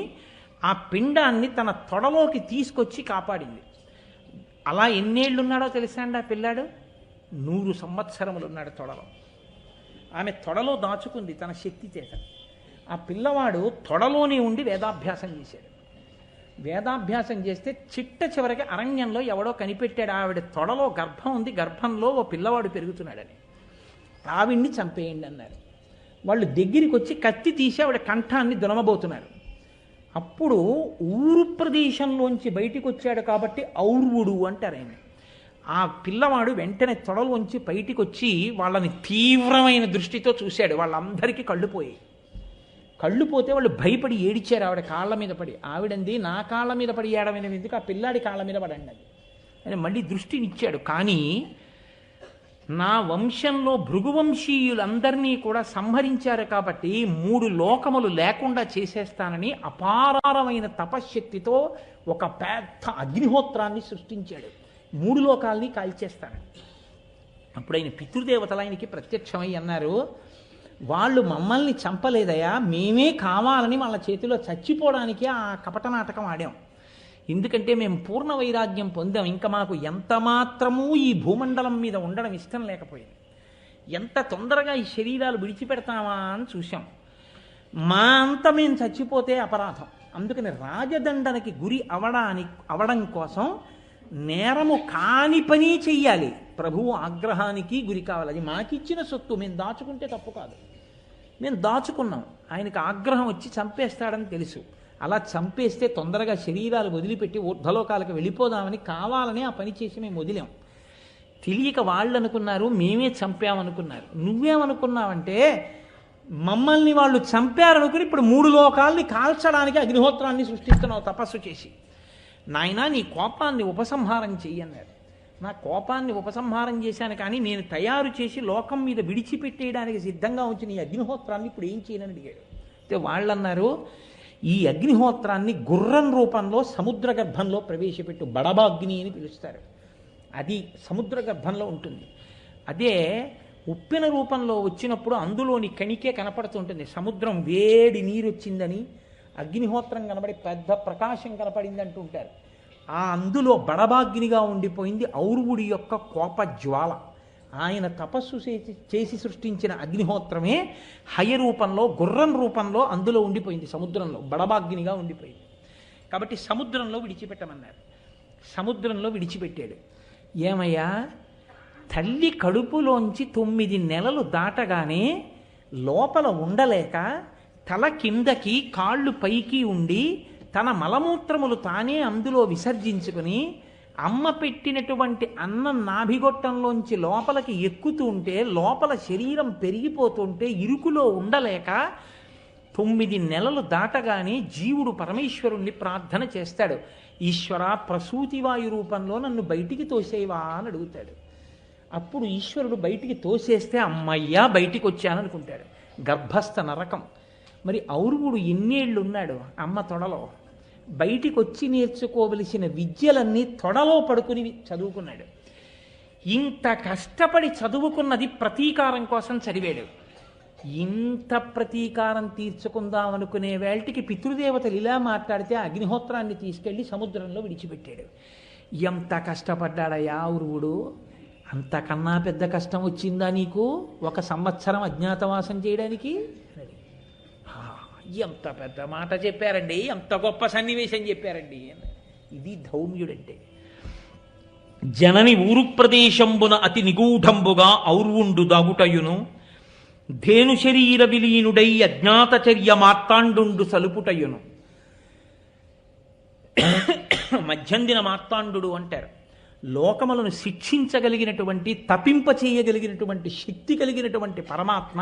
ఆ పిండాన్ని తన తొడలోకి తీసుకొచ్చి కాపాడింది. అలా ఎన్నేళ్ళున్నాడో తెలుసా అండి ఆ పిల్లాడు? 100 సంవత్సరములు ఉన్నాడు తొడలో. ఆమె తొడలో దాచుకుంది తన శక్తి చేత. ఆ పిల్లవాడు తొడలోనే ఉండి వేదాభ్యాసం చేశాడు. వేదాభ్యాసం చేస్తే చివరికి అరణ్యంలో ఎవడో కనిపెట్టాడు, ఆవిడ తొడలో గర్భం ఉంది, గర్భంలో ఓ పిల్లవాడు పెరుగుతున్నాడని. ఆవిడ్ని చంపేయండి అన్నారు. వాళ్ళు దగ్గరికి వచ్చి కత్తి తీసి ఆవిడ కంఠాన్ని దునమబోతున్నారు. అప్పుడు ఊరు ప్రదేశంలోంచి బయటికి వచ్చాడు కాబట్టి ఔర్వుడు అంటారు ఆయన. ఆ పిల్లవాడు వెంటనే తొడలోంచి బయటికి వచ్చి వాళ్ళని తీవ్రమైన దృష్టితో చూశాడు. వాళ్ళందరికీ కళ్ళు పోయాయి. కళ్ళు పోతే వాళ్ళు భయపడి ఏడిచారు ఆవిడ కాళ్ళ మీద పడి. ఆవిడంది, నా కాళ్ళ మీద పడి ఏడమైన ఎందుకు, ఆ పిల్లాడి కాళ్ళ మీద పడండి అది. ఆయన మళ్ళీ దృష్టినిచ్చాడు. కానీ నా వంశంలో భృగువంశీయులందరినీ కూడా సంహరించారు కాబట్టి 3 లోకములు లేకుండా చేసేస్తానని అపారమైన తపశ్శక్తితో ఒక పెద్ద అగ్నిహోత్రాన్ని సృష్టించాడు. 3 లోకాలని కాల్చేస్తానని. అప్పుడు ఆయన పితృదేవతలు ఆయనకి ప్రత్యక్షమై అన్నారు, వాళ్ళు మమ్మల్ని చంపలేదయా, మేమే కావాలని వాళ్ళ చేతిలో చచ్చిపోవడానికి ఆ కపట నాటకం ఆడాం. ఎందుకంటే మేము పూర్ణ వైరాగ్యం పొందాం. ఇంకా మాకు ఎంత మాత్రమూ ఈ భూమండలం మీద ఉండడం ఇష్టం లేకపోయింది. ఎంత తొందరగా ఈ శరీరాలు విడిచిపెడతామా అని చూసాం. మా అంత మేము చచ్చిపోతే అపరాధం. అందుకని రాజదండనకి గురి అవడం కోసం నేరము కాని పని చెయ్యాలి. ప్రభువు ఆగ్రహానికి గురి కావాలి. అది మాకిచ్చిన సొత్తు, మేము దాచుకుంటే తప్పు కాదు. మేము దాచుకున్నాం. ఆయనకు ఆగ్రహం వచ్చి చంపేస్తాడని తెలుసు. అలా చంపేస్తే తొందరగా శరీరాలు వదిలిపెట్టి ఊర్ధ్వలోకాలకు వెళ్ళిపోదామని కావాలని ఆ పని చేసి మేము వదిలాం. తెలియక వాళ్ళు అనుకున్నారు మేమే చంపామనుకున్నారు. నువ్వేమనుకున్నావంటే మమ్మల్ని వాళ్ళు చంపారనుకుని ఇప్పుడు 3 లోకాల్ని కాల్చడానికి అగ్నిహోత్రాన్ని సృష్టిస్తున్నావు తపస్సు చేసి. నాయనా, నీ కోపాన్ని ఉపసంహారం చెయ్యన్నారు. నా కోపాన్ని ఉపసంహారం చేశాను, కానీ నేను తయారు చేసి లోకం మీద విడిచిపెట్టేయడానికి సిద్ధంగా ఉంచిన ఈ అగ్నిహోత్రాన్ని ఇప్పుడు ఏం చేయనని అడిగాడు. అయితే వాళ్ళన్నారు, ఈ అగ్నిహోత్రాన్ని గుర్రం రూపంలో సముద్ర గర్భంలో ప్రవేశపెట్టు, బడబాగ్ని అని పిలుస్తారు. అది సముద్ర గర్భంలో ఉంటుంది. అదే ఉప్పెన రూపంలో వచ్చినప్పుడు అందులోని కణికే కనపడుతుంటుంది. సముద్రం వేడి నీరు వచ్చిందని, అగ్నిహోత్రం కనబడి పెద్ద ప్రకాశం కనపడింది అంటుంటారు. ఆ అందులో బడబాగ్నిగా ఉండిపోయింది ఔరువుడి యొక్క కోప జ్వాల. ఆయన తపస్సు చేసి సృష్టించిన అగ్నిహోత్రమే హయ రూపంలో, గుర్రం రూపంలో అందులో ఉండిపోయింది. సముద్రంలో బడబాగ్నిగా ఉండిపోయింది. కాబట్టి సముద్రంలో విడిచిపెట్టమన్నారు. సముద్రంలో విడిచిపెట్టాడు. ఏమయ్యా, తల్లి కడుపులోంచి 9 నెలలు దాటగానే లోపల ఉండలేక తల కిందకి కాళ్ళు పైకి ఉండి తన మలమూత్రములు తానే అందులో విసర్జించుకుని అమ్మ పెట్టినటువంటి అన్నం నాభిగొట్టంలోంచి లోపలికి ఎక్కుతూ ఉంటే లోపల శరీరం పెరిగిపోతుంటే ఇరుకులో ఉండలేక 9 నెలలు దాటగానే జీవుడు పరమేశ్వరుణ్ణి ప్రార్థన చేస్తాడు. ఈశ్వర, ప్రసూతివాయు రూపంలో నన్ను బయటికి తోసేవా అని అడుగుతాడు. అప్పుడు ఈశ్వరుడు బయటికి తోసేస్తే అమ్మయ్యా బయటికి వచ్చాననుకుంటాడు. గర్భస్థ నరకం. మరి ఔరువుడు ఎన్నేళ్ళు ఉన్నాడు అమ్మ తొడలో? బయటికి వచ్చి నేర్చుకోవలసిన విద్యలన్నీ తొడలో పడుకుని చదువుకున్నాడు. ఇంత కష్టపడి చదువుకున్నది ప్రతీకారం కోసం చదివాడు. ఇంత ప్రతీకారం తీర్చుకుందాం అనుకునే వేళటికి పితృదేవతలు ఇలా మాట్లాడితే అగ్నిహోత్రాన్ని తీసుకెళ్లి సముద్రంలో విడిచిపెట్టాడు. ఎంత కష్టపడ్డాడయ్యా ఔరువుడు! అంతకన్నా పెద్ద కష్టం వచ్చిందా నీకు 1 సంవత్సరం అజ్ఞాతవాసం చేయడానికి? ఎంత పెద్ద మాట చెప్పారండి, ఎంత గొప్ప సన్నివేశం చెప్పారండి. ఇది ధౌమ్యుడంటే. జనని ఊరు ప్రదేశంబున అతి నిగూఢంబుగా ఔర్వుండు దాగుటయును, ధేను శరీర విలీనుడై అజ్ఞాతచర్య మార్తాండు సలుపుటయును. మధ్యందిన మార్తాండు అంటారు. లోకములను శిక్షించగలిగినటువంటి, తపింప చేయగలిగినటువంటి శక్తి కలిగినటువంటి పరమాత్మ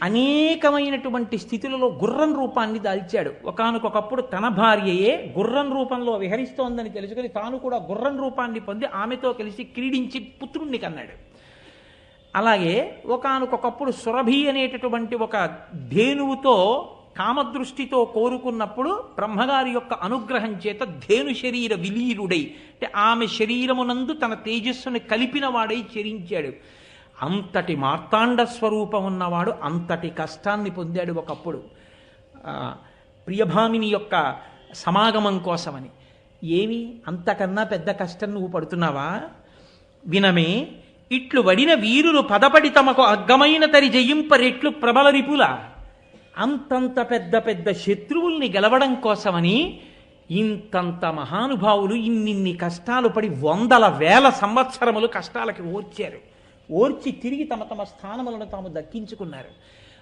అనేకమైనటువంటి స్థితులలో గుర్రం రూపాన్ని దాల్చాడు. ఒకానొకప్పుడు తన భార్యయే గుర్రం రూపంలో విహరిస్తోందని తెలుసుకుని తాను కూడా గుర్రం రూపాన్ని పొంది ఆమెతో కలిసి క్రీడించి పుత్రుణ్ణి కన్నాడు. అలాగే ఒకానొకప్పుడు సురభి అనేటటువంటి ఒక ధేనువుతో కామదృష్టితో కోరుకున్నప్పుడు బ్రహ్మగారి యొక్క అనుగ్రహం చేత ధేను శరీర విలీనుడై, అంటే ఆమె శరీరమునందు తన తేజస్సుని కలిపిన వాడై చెరించాడు. అంతటి మార్తాండ స్వరూపం ఉన్నవాడు అంతటి కష్టాన్ని పొందాడు ఒకప్పుడు ప్రియభామిని యొక్క సమాగమం కోసమని. ఏమి అంతకన్నా పెద్ద కష్టం నువ్వు పడుతున్నావా? వినమే, ఇట్లు వడిన వీరులు పదపడి తమకు అగ్గమైన తరి జయింపరెట్లు ప్రబల రిపుల. అంతంత పెద్ద పెద్ద శత్రువుల్ని గెలవడం కోసమని ఇంతంత మహానుభావులు ఇన్నిన్ని కష్టాలు పడి 100,000 సంవత్సరములు కష్టాలకి ఓర్చారు. ఓర్చి తిరిగి తమ తమ స్థానములను తాము దక్కించుకున్నారు.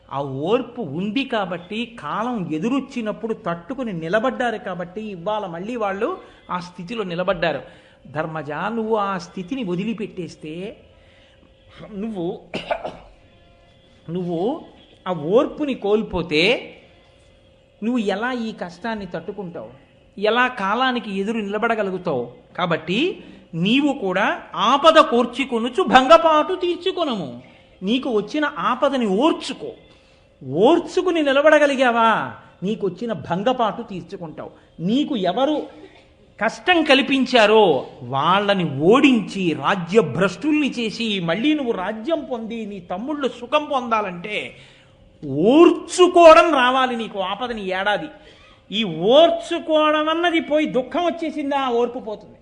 ఆ ఓర్పు ఉంది కాబట్టి, కాలం ఎదురొచ్చినప్పుడు తట్టుకుని నిలబడ్డారు కాబట్టి ఇవాళ మళ్ళీ వాళ్ళు ఆ స్థితిలో నిలబడ్డారు. ధర్మజ, నువ్వు ఆ స్థితిని వదిలిపెట్టేస్తే నువ్వు ఆ ఓర్పుని కోల్పోతే నువ్వు ఎలా ఈ కష్టాన్ని తట్టుకుంటావు, ఎలా కాలానికి ఎదురు నిలబడగలుగుతావు? కాబట్టి నీవు కూడా ఆపద కోర్చుకొనుచు భంగపాటు తీర్చుకొనము. నీకు వచ్చిన ఆపదని ఓర్చుకుని నిలబడగలిగావా, నీకు వచ్చిన భంగపాటు తీర్చుకుంటావు. నీకు ఎవరు కష్టం కల్పించారో వాళ్ళని ఓడించి రాజ్యభ్రష్టుల్ని చేసి మళ్ళీ నువ్వు రాజ్యం పొంది నీ తమ్ముళ్ళు సుఖం పొందాలంటే ఓర్చుకోవడం రావాలి నీకు. ఆపదని ఏడాది ఈ ఓర్చుకోవడం అన్నది పోయి దుఃఖం వచ్చేసిందా, ఆ ఓర్పు పోతుంది.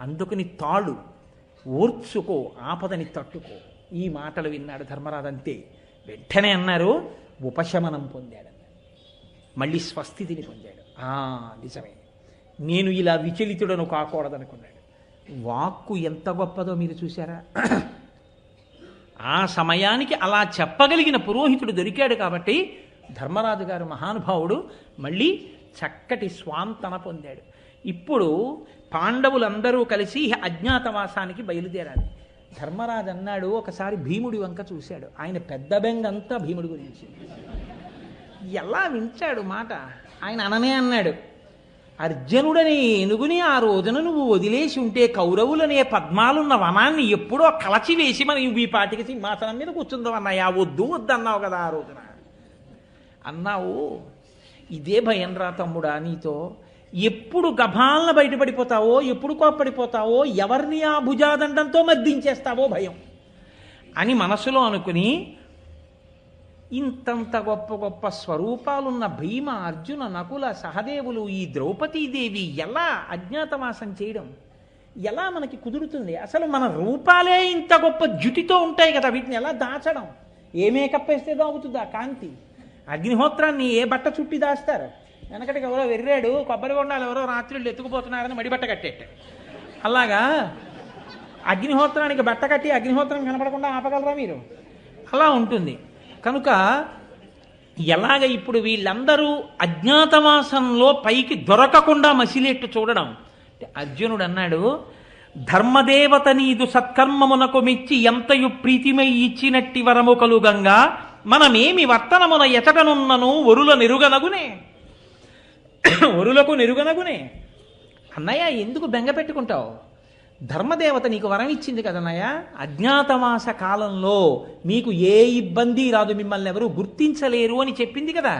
అందుకని తాళు, ఓర్చుకో, ఆపదని తట్టుకో. ఈ మాటలు విన్నాడు ధర్మరాజు. అంతే, వెంటనే అన్నారు ఉపశమనం పొందాడు, మళ్ళీ స్వస్థితిని పొందాడు. నిజమే, నేను ఇలా విచలితుడను కాకూడదనుకున్నాడు. వాక్కు ఎంత గొప్పదో మీరు చూశారా? ఆ సమయానికి అలా చెప్పగలిగిన పురోహితుడు దొరికాడు కాబట్టి ధర్మరాజు గారు మహానుభావుడు మళ్ళీ చక్కటి స్వాంతన పొందాడు. ఇప్పుడు పాండవులందరూ కలిసి అజ్ఞాతవాసానికి బయలుదేరాలి. ధర్మరాజు అన్నాడు, ఒకసారి భీముడి వంక చూశాడు. ఆయన పెద్ద బెంగంతా భీముడి గురించి. ఎలా వింటాడు మాట? ఆయన అననే అన్నాడు, అర్జునుడని ఏనుగుని ఆ రోజున నువ్వు వదిలేసి ఉంటే కౌరవులనే పద్మాలున్న వనాన్ని ఎప్పుడో కలచి వేసి మనం ఈ పాటికి సింహాసనం మీద కూర్చుందాం అన్నాయా? వద్దు అన్నావు కదా ఆ రోజున. అన్నావు, ఇదే భయం రా తమ్ముడా నీతో. ఎప్పుడు గభాలన బయటపడిపోతావో, ఎప్పుడు కోప్పడిపోతావో, ఎవరిని ఆ భుజాదండంతో మర్దించేస్తావో భయం అని మనసులో అనుకుని, ఇంతంత గొప్ప గొప్ప స్వరూపాలున్న భీమ, అర్జున, నకుల, సహదేవులు, ఈ ద్రౌపదీదేవి ఎలా అజ్ఞాతవాసం చేయడం ఎలా మనకి కుదురుతుంది? అసలు మన రూపాలే ఇంత గొప్ప జుటితో ఉంటాయి కదా, వీటిని ఎలా దాచడం? ఏ మేకప్ వేస్తే దాగుతుందా కాంతి? అగ్నిహోత్రాన్ని ఏ బట్ట చుట్టి దాస్తారు? వెనకటికి ఎవరో వెర్రాడు, కొబ్బరి బొండాలు ఎవరో రాత్రులు ఎత్తుకుపోతున్నారని మడిబట్ట కట్టేట. అలాగా అగ్నిహోత్రానికి బట్ట కట్టి అగ్నిహోత్రం కనపడకుండా ఆపగలరా మీరు? అలా ఉంటుంది. కనుక ఎలాగ ఇప్పుడు వీళ్ళందరూ అజ్ఞాతవాసంలో పైకి దొరకకుండా మసిలేట్టు చూడడం. అర్జునుడు అన్నాడు, ధర్మదేవత నీదు సత్కర్మమునకు మెచ్చి ఎంతయు ప్రీతిమై ఇచ్చినట్టి వరము కలుగంగా మనమేమి వర్తనమున ఎచటనున్నను ఒరుల నిరుగనగునే ఒరులకు నిరుగనగునే. అన్నయ్య ఎందుకు బెంగ పెట్టుకుంటావు? ధర్మదేవత నీకు వరం ఇచ్చింది కదన్నయ్య. అజ్ఞాతవాస కాలంలో మీకు ఏ ఇబ్బంది రాదు, మిమ్మల్ని ఎవరు గుర్తించలేరు అని చెప్పింది కదా.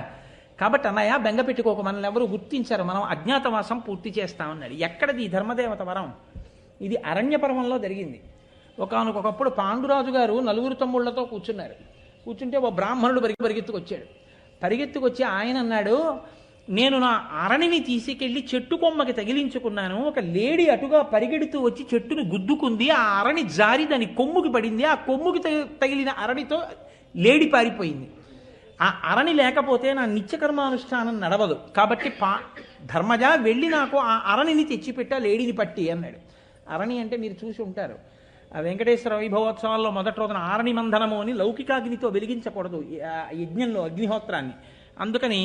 కాబట్టి అన్నయ్య బెంగ పెట్టుకోక, మనల్ని ఎవరు గుర్తించరు, మనం అజ్ఞాతవాసం పూర్తి చేస్తామన్నాడు. ఎక్కడది ధర్మదేవత వరం? ఇది అరణ్య పర్వంలో జరిగింది. ఒకానొకప్పుడు పాండురాజు గారు నలుగురు తమ్ముళ్లతో కూర్చుంటే ఓ బ్రాహ్మణుడు పరిగెత్తుకొచ్చి ఆయన అన్నాడు, నేను నా అరణిని తీసుకెళ్లి చెట్టు కొమ్మకి తగిలించుకున్నాను. ఒక లేడీ అటుగా పరిగెడుతూ వచ్చి చెట్టును గుద్దుకుంది. ఆ అరణి జారి దాని కొమ్ముకి పడింది. ఆ కొమ్ముకి తగిలిన అరణితో లేడీ పారిపోయింది. ఆ అరణి లేకపోతే నా నిత్యకర్మానుష్ఠానం నడవదు. కాబట్టి ధర్మజ వెళ్ళి నాకు ఆ అరణిని తెచ్చిపెట్టా, లేడీని పట్టి అన్నాడు. అరణి అంటే మీరు చూసి ఉంటారు, ఆ వెంకటేశ్వర వైభవోత్సవాల్లో మొదటి రోజున ఆరణి మంధనము అని లౌకికాగ్నితో వెలిగించకూడదు యజ్ఞంలో అగ్నిహోత్రాన్ని. అందుకని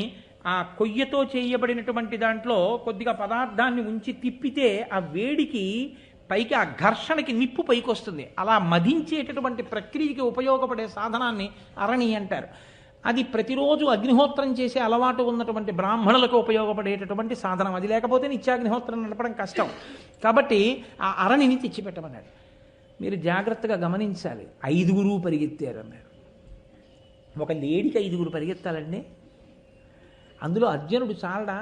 ఆ కొయ్యతో చేయబడినటువంటి దాంట్లో కొద్దిగా పదార్థాన్ని ఉంచి తిప్పితే ఆ వేడికి పైకి, ఆ ఘర్షణకి నిప్పు పైకి వస్తుంది. అలా మధించేటటువంటి ప్రక్రియకి ఉపయోగపడే సాధనాన్ని అరణి అంటారు. అది ప్రతిరోజు అగ్నిహోత్రం చేసే అలవాటు ఉన్నటువంటి బ్రాహ్మణులకు ఉపయోగపడేటటువంటి సాధనం. అది లేకపోతే నిత్యాగ్నిహోత్రం నడపడం కష్టం. కాబట్టి ఆ అరణిని తెచ్చిపెట్టమన్నాడు. మీరు జాగ్రత్తగా గమనించాలి. 5 పరిగెత్తారు అన్నారు. ఒక లేడీకి 5 పరిగెత్తాలండి? అందులో అర్జునుడు చాలడా?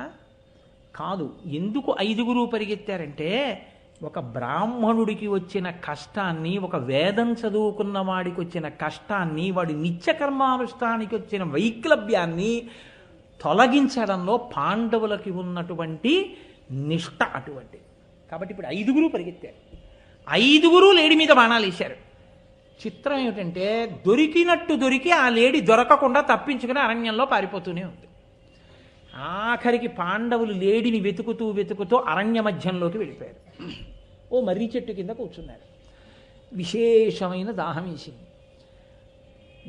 కాదు. ఎందుకు 5 పరిగెత్తారంటే, ఒక బ్రాహ్మణుడికి వచ్చిన కష్టాన్ని, ఒక వేదం చదువుకున్న వాడికి వచ్చిన కష్టాన్ని, వాడి నిత్యకర్మానుష్ఠానికి వచ్చిన వైక్లభ్యాన్ని తొలగించడంలో పాండవులకి ఉన్నటువంటి నిష్ఠ అటువంటి. కాబట్టి ఇప్పుడు 5 పరిగెత్తారు. 5 లేడీ మీద బాణాలు వేశారు. చిత్రం ఏమిటంటే, దొరికి ఆ లేడీ దొరకకుండా తప్పించుకుని అరణ్యంలో పారిపోతూనే ఉంది. ఆఖరికి పాండవులు లేడీని వెతుకుతూ అరణ్య మధ్యంలోకి వెళ్ళిపోయారు. ఓ మర్రి చెట్టు కింద కూర్చున్నారు. విశేషమైన దాహం వేసింది.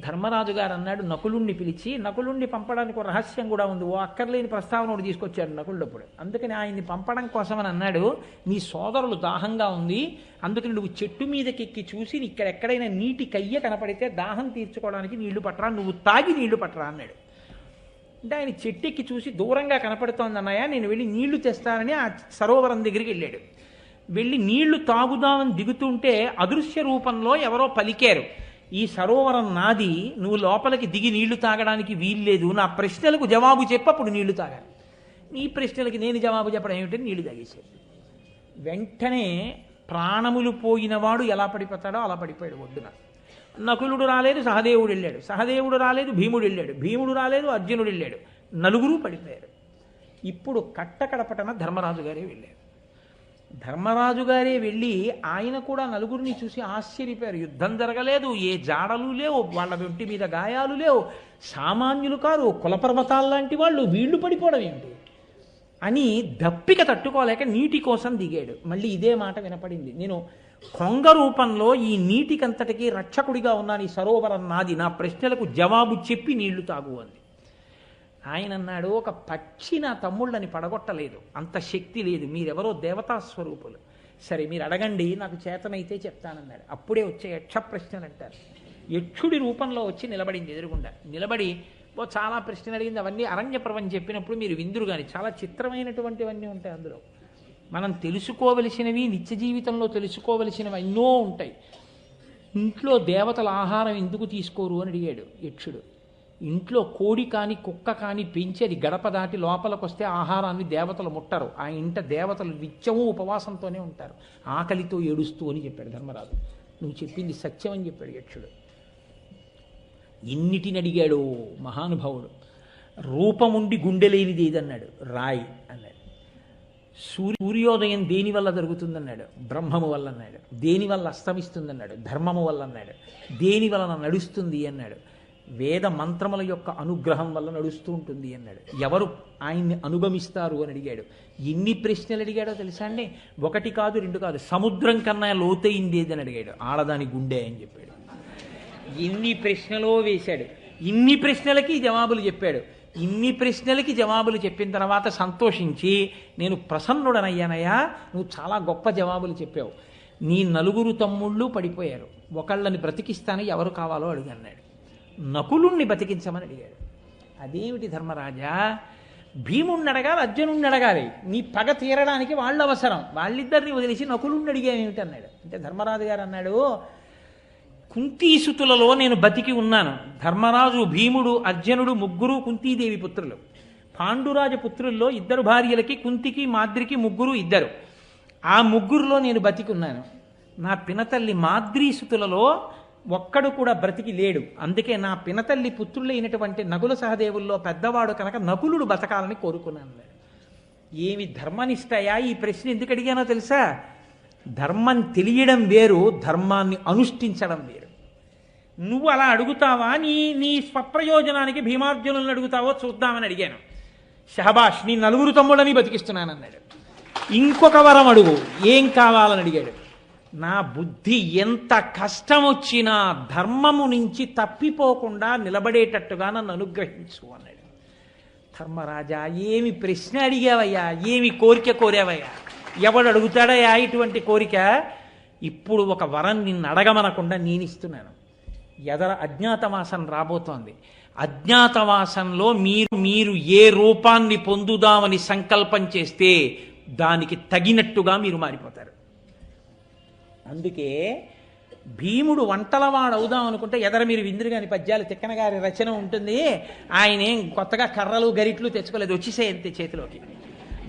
ధర్మరాజు గారు అన్నాడు నకులుణ్ణి పిలిచి, నకులుణ్ణి పంపడానికి ఒక రహస్యం కూడా ఉంది. ఓ అక్కర్లేని ప్రస్తావన ఒకటి తీసుకొచ్చాడు నకులుడప్పుడు. అందుకని ఆయన్ని పంపడం కోసమని అన్నాడు, నీ సోదరులు దాహంగా ఉంది, అందుకని నువ్వు చెట్టు మీదకి ఎక్కి చూసి ఇక్కడెక్కడైనా నీటి కయ్య కనపడితే దాహం తీర్చుకోవడానికి నీళ్లు పట్టరా, నువ్వు తాగి నీళ్లు పట్టరా అన్నాడు. అంటే ఆయన చెట్టెక్కి చూసి దూరంగా కనపడుతోంది అన్నయ్య, నేను వెళ్ళి నీళ్లు తెస్తానని ఆ సరోవరం దగ్గరికి వెళ్ళాడు. వెళ్ళి నీళ్లు తాగుదామని దిగుతుంటే అదృశ్య రూపంలో ఎవరో పలికారు, ఈ సరోవరం నాది, నువ్వు లోపలికి దిగి నీళ్లు తాగడానికి వీల్లేదు, నా ప్రశ్నలకు జవాబు చెప్పి అప్పుడు నీళ్లు తాగాలి. నీ ప్రశ్నలకి నేను జవాబు చెప్పడం ఏమిటని నీళ్లు తాగేశాడు. వెంటనే ప్రాణములు పోయినవాడు ఎలా పడిపోతాడో అలా పడిపోయాడు ఒడ్డున. నకులుడు రాలేదు, సహదేవుడు వెళ్ళాడు, సహదేవుడు రాలేదు, భీముడు వెళ్ళాడు, భీముడు రాలేదు, అర్జునుడు వెళ్ళాడు, నలుగురు పడిపోయారు. ఇప్పుడు కట్టకడపటన ధర్మరాజు గారే వెళ్ళారు. ధర్మరాజు గారే వెళ్ళి ఆయన కూడా నలుగురిని చూసి ఆశ్చర్యపోయారు. యుద్ధం జరగలేదు, ఏ జాడలు లేవు, వాళ్ళ ఒంటి మీద గాయాలు లేవు, సామాన్యులు కారు, కులపర్వతాలు లాంటి వాళ్ళు, వీళ్ళు పడిపోవడం ఏమిటి అని దప్పిక తట్టుకోలేక నీటి కోసం దిగాడు. మళ్ళీ ఇదే మాట వినపడింది, నేను కొంగ రూపంలో ఈ నీటికంతటికి రక్షకుడిగా ఉన్నాను, ఈ సరోవరం నాది, నా ప్రశ్నలకు జవాబు చెప్పి నీళ్లు తాగు అంది. ఆయన అన్నాడు, ఒక పక్షి నా తమ్ముళ్ళని పడగొట్టలేదు, అంత శక్తి లేదు, మీరెవరో దేవతా స్వరూపులు, సరే మీరు అడగండి, నాకు చేతనైతే చెప్తానన్నాడు. అప్పుడే వచ్చే యక్ష ప్రశ్నలు అంటారు. యక్షుడి రూపంలో వచ్చి నిలబడింది ఎదురుగుండా. నిలబడి చాలా ప్రశ్నలు అడిగింది. అవన్నీ అరణ్యపర్వం చెప్పినప్పుడు మీరు విందురు కానీ చాలా చిత్రమైనటువంటివన్నీ ఉంటాయి అందులో. మనం తెలుసుకోవలసినవి, నిత్య జీవితంలో తెలుసుకోవలసినవి ఎన్నో ఉంటాయి. ఇంట్లో దేవతల ఆహారం ఎందుకు తీసుకోరు అని అడిగాడు యక్షుడు. ఇంట్లో కోడి కానీ కుక్క కానీ పెంచి అది గడప దాటి లోపలికి వస్తే ఆహారాన్ని దేవతలు ముట్టరు, ఆ ఇంట దేవతలు నిత్యము ఉపవాసంతోనే ఉంటారు, ఆకలితో ఏడుస్తూ అని చెప్పాడు ధర్మరాజు. నువ్వు చెప్పింది సత్యం అని చెప్పాడు యక్షుడు. ఎన్నిటిని అడిగాడు మహానుభావుడు. రూపముండి గుండెలేనిది ఏదన్నాడు, రాయి అన్నాడు. సూర్యోదయం దేని వల్ల జరుగుతుందన్నాడు, బ్రహ్మము వల్ల అన్నాడు. దేని వల్ల అస్తమిస్తుందన్నాడు, ధర్మము వల్ల అన్నాడు. దేని వలన నడుస్తుంది అన్నాడు, వేద మంత్రముల యొక్క అనుగ్రహం వల్ల నడుస్తూ ఉంటుంది అన్నాడు. ఎవరు ఆయన్ని అనుగమిస్తారు అని అడిగాడు. ఎన్ని ప్రశ్నలు అడిగాడో తెలుసా అండి, ఒకటి కాదు రెండు కాదు, సముద్రం కన్నా లోతైంది ఏదని అడిగాడు. ఆడదాని గుండె అని చెప్పాడు. ఎన్ని ప్రశ్నలో వేశాడు. ఇన్ని ప్రశ్నలకి జవాబులు చెప్పాడు. ఇన్ని ప్రశ్నలకి జవాబులు చెప్పిన తర్వాత సంతోషించి, నేను ప్రసన్నుడనయ్యానయ్యా, నువ్వు చాలా గొప్ప జవాబులు చెప్పావు, నీ నలుగురు తమ్ముళ్ళు పడిపోయారు, ఒకళ్ళని బ్రతికిస్తాను, ఎవరు కావాలో అడిగన్నాడు. నకులుణ్ణి బతికించమని అడిగాడు. అదేమిటి ధర్మరాజా, భీముణ్ణి అడగాలి, అర్జునుణ్ణి అడగాలి, నీ పగ తీరడానికి వాళ్ళు అవసరం, వాళ్ళిద్దరిని వదిలేసి నకులుణ్ణి అడిగామేమిటి అన్నాడు. అంటే ధర్మరాజు గారు అన్నాడు, కుంతీసుతులలో నేను బతికి ఉన్నాను. ధర్మరాజు, భీముడు, అర్జునుడు ముగ్గురు కుంతీదేవి పుత్రులు. పాండురాజ పుత్రుల్లో ఇద్దరు భార్యలకి, కుంతికి మాద్రికి ముగ్గురు ఇద్దరు. ఆ ముగ్గురులో నేను బతికి ఉన్నాను. నా పినతల్లి మాద్రీసుతులలో ఒక్కడు కూడా బ్రతికి లేడు. అందుకే నా పినతల్లి పుత్రులైనటువంటి నకుల సహదేవుల్లో పెద్దవాడు కనుక నకులుడు బతకాలని కోరుకున్నాను. ఏమి ధర్మనిష్టయా, ఈ ప్రశ్న ఎందుకు అడిగానో తెలుసా? ధర్మం తెలియడం వేరు, ధర్మాన్ని అనుష్ఠించడం వేరు. నువ్వు అలా అడుగుతావా, నీ స్వప్రయోజనానికి భీమార్జునులను అడుగుతావో చూద్దామని అడిగాను. షహబాష్, నీ నలుగురు తమ్ముళ్ళని బతికిస్తున్నానన్నాడు. ఇంకొక వరం అడుగు, ఏం కావాలని అడిగాడు. నా బుద్ధి ఎంత కష్టం వచ్చినా ధర్మము నుంచి తప్పిపోకుండా నిలబడేటట్టుగా నన్ను అనుగ్రహించు అన్నాడు. ధర్మరాజా, ఏమి ప్రశ్న అడిగావయ్యా, ఏమి కోరిక కోరావయ్యా, ఎవడు అడుగుతాడయ్యా ఇటువంటి కోరిక? ఇప్పుడు ఒక వరం నిన్ను అడగమనకుండా నేను ఇస్తున్నాను. ఎదర అజ్ఞాతవాసం రాబోతోంది. అజ్ఞాతవాసంలో మీరు ఏ రూపాన్ని పొందుదామని సంకల్పం చేస్తే దానికి తగినట్టుగా మీరు మారిపోతారు. అందుకే భీముడు వంటలవాడు అవుదాం అనుకుంటే ఎదర మీరు విందురు గాని పద్యాలు తిక్కన గారి రచన ఉంటుంది. ఆయన ఏం కొత్తగా కర్రలు గరిట్లు తెచ్చుకోలేదు, వచ్చేసాయి అంతే చేతిలోకి.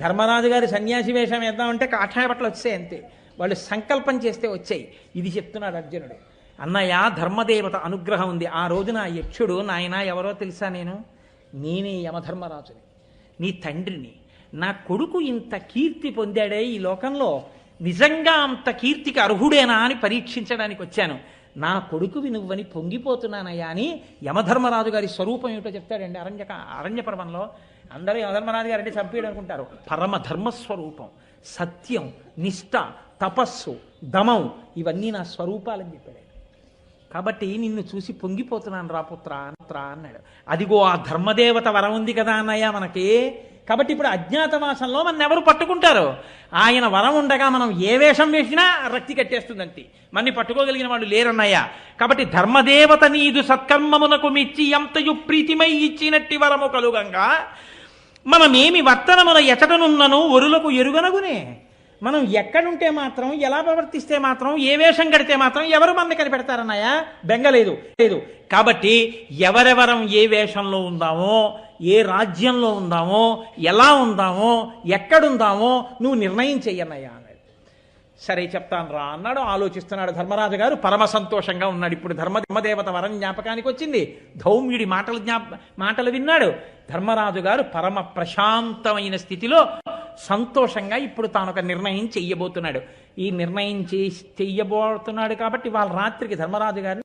ధర్మరాజు గారి సన్యాసి వేషం వేద్దామంటే కాషాయ బట్టలు వచ్చాయి అంతే, వాళ్ళు సంకల్పం చేస్తే వచ్చాయి. ఇది చెప్తున్నాడు అర్జునుడు. అన్నయ్య, ధర్మదేవత అనుగ్రహం ఉంది. ఆ రోజున ఆ యక్షుడు, నాయన ఎవరో తెలుసా, నేనే యమధర్మరాజుని, నీ తండ్రిని. నా కొడుకు ఇంత కీర్తి పొందాడే ఈ లోకంలో, నిజంగా అంత కీర్తికి అర్హుడేనా అని పరీక్షించడానికి వచ్చాను. నా కొడుకువి నువ్వని పొంగిపోతున్నానయ్యా అని యమధర్మరాజు గారి స్వరూపం ఏమిటో చెప్తాడండి అరణ్య పర్వంలో. అందరూ యమధర్మరాజు గారు అంటే చంపేయడం అనుకుంటారు. పరమ ధర్మస్వరూపం, సత్యం, నిష్ఠ, తపస్సు, దమం, ఇవన్నీ నా స్వరూపాలని చెప్పాడు. కాబట్టి నిన్ను చూసి పొంగిపోతున్నాను రా పుత్ర అన్నాడు. అదిగో ఆ ధర్మదేవత వరం ఉంది కదా అన్నయ్య మనకి. కాబట్టి ఇప్పుడు అజ్ఞాతవాసంలో మన ఎవరు పట్టుకుంటారు? ఆయన వరం ఉండగా మనం ఏ వేషం వేసినా రక్తి కట్టేస్తుందంతే. మన్ని పట్టుకోగలిగిన వాళ్ళు లేరన్నయ్య. కాబట్టి ధర్మదేవత నీదు సత్కర్మమునకు మెచ్చి ఎంతయు ప్రీతిమై ఇచ్చినట్టి వరము కలుగంగా మనమేమి వర్తనమున ఎచటనున్నను ఒరులకు ఎరుగనగునే. మనం ఎక్కడుంటే మాత్రం, ఎలా ప్రవర్తిస్తే మాత్రం, ఏ వేషం కడితే మాత్రం ఎవరు మనని కనిపెడతారన్నాయా? బెంగలేదు లేదు. కాబట్టి ఎవరెవరం ఏ వేషంలో ఉందామో, ఏ రాజ్యంలో ఉందామో, ఎలా ఉందామో, ఎక్కడుందామో నువ్వు నిర్ణయం చెయ్యన్నయ్యా అన్నాడు. సరే చెప్తాను రా అన్నాడు. ఆలోచిస్తున్నాడు ధర్మరాజు గారు. పరమ సంతోషంగా ఉన్నాడు. ఇప్పుడు ధర్మదేవత వరం జ్ఞాపకానికి వచ్చింది. ధౌమ్యుడి మాటలు విన్నాడు. ధర్మరాజు గారు పరమ ప్రశాంతమైన స్థితిలో సంతోషంగా ఇప్పుడు తాను ఒక నిర్ణయం చెయ్యబోతున్నాడు. ఈ నిర్ణయం చెయ్యబోతున్నాడు కాబట్టి వాళ్ళ రాత్రికి ధర్మరాజు గారిని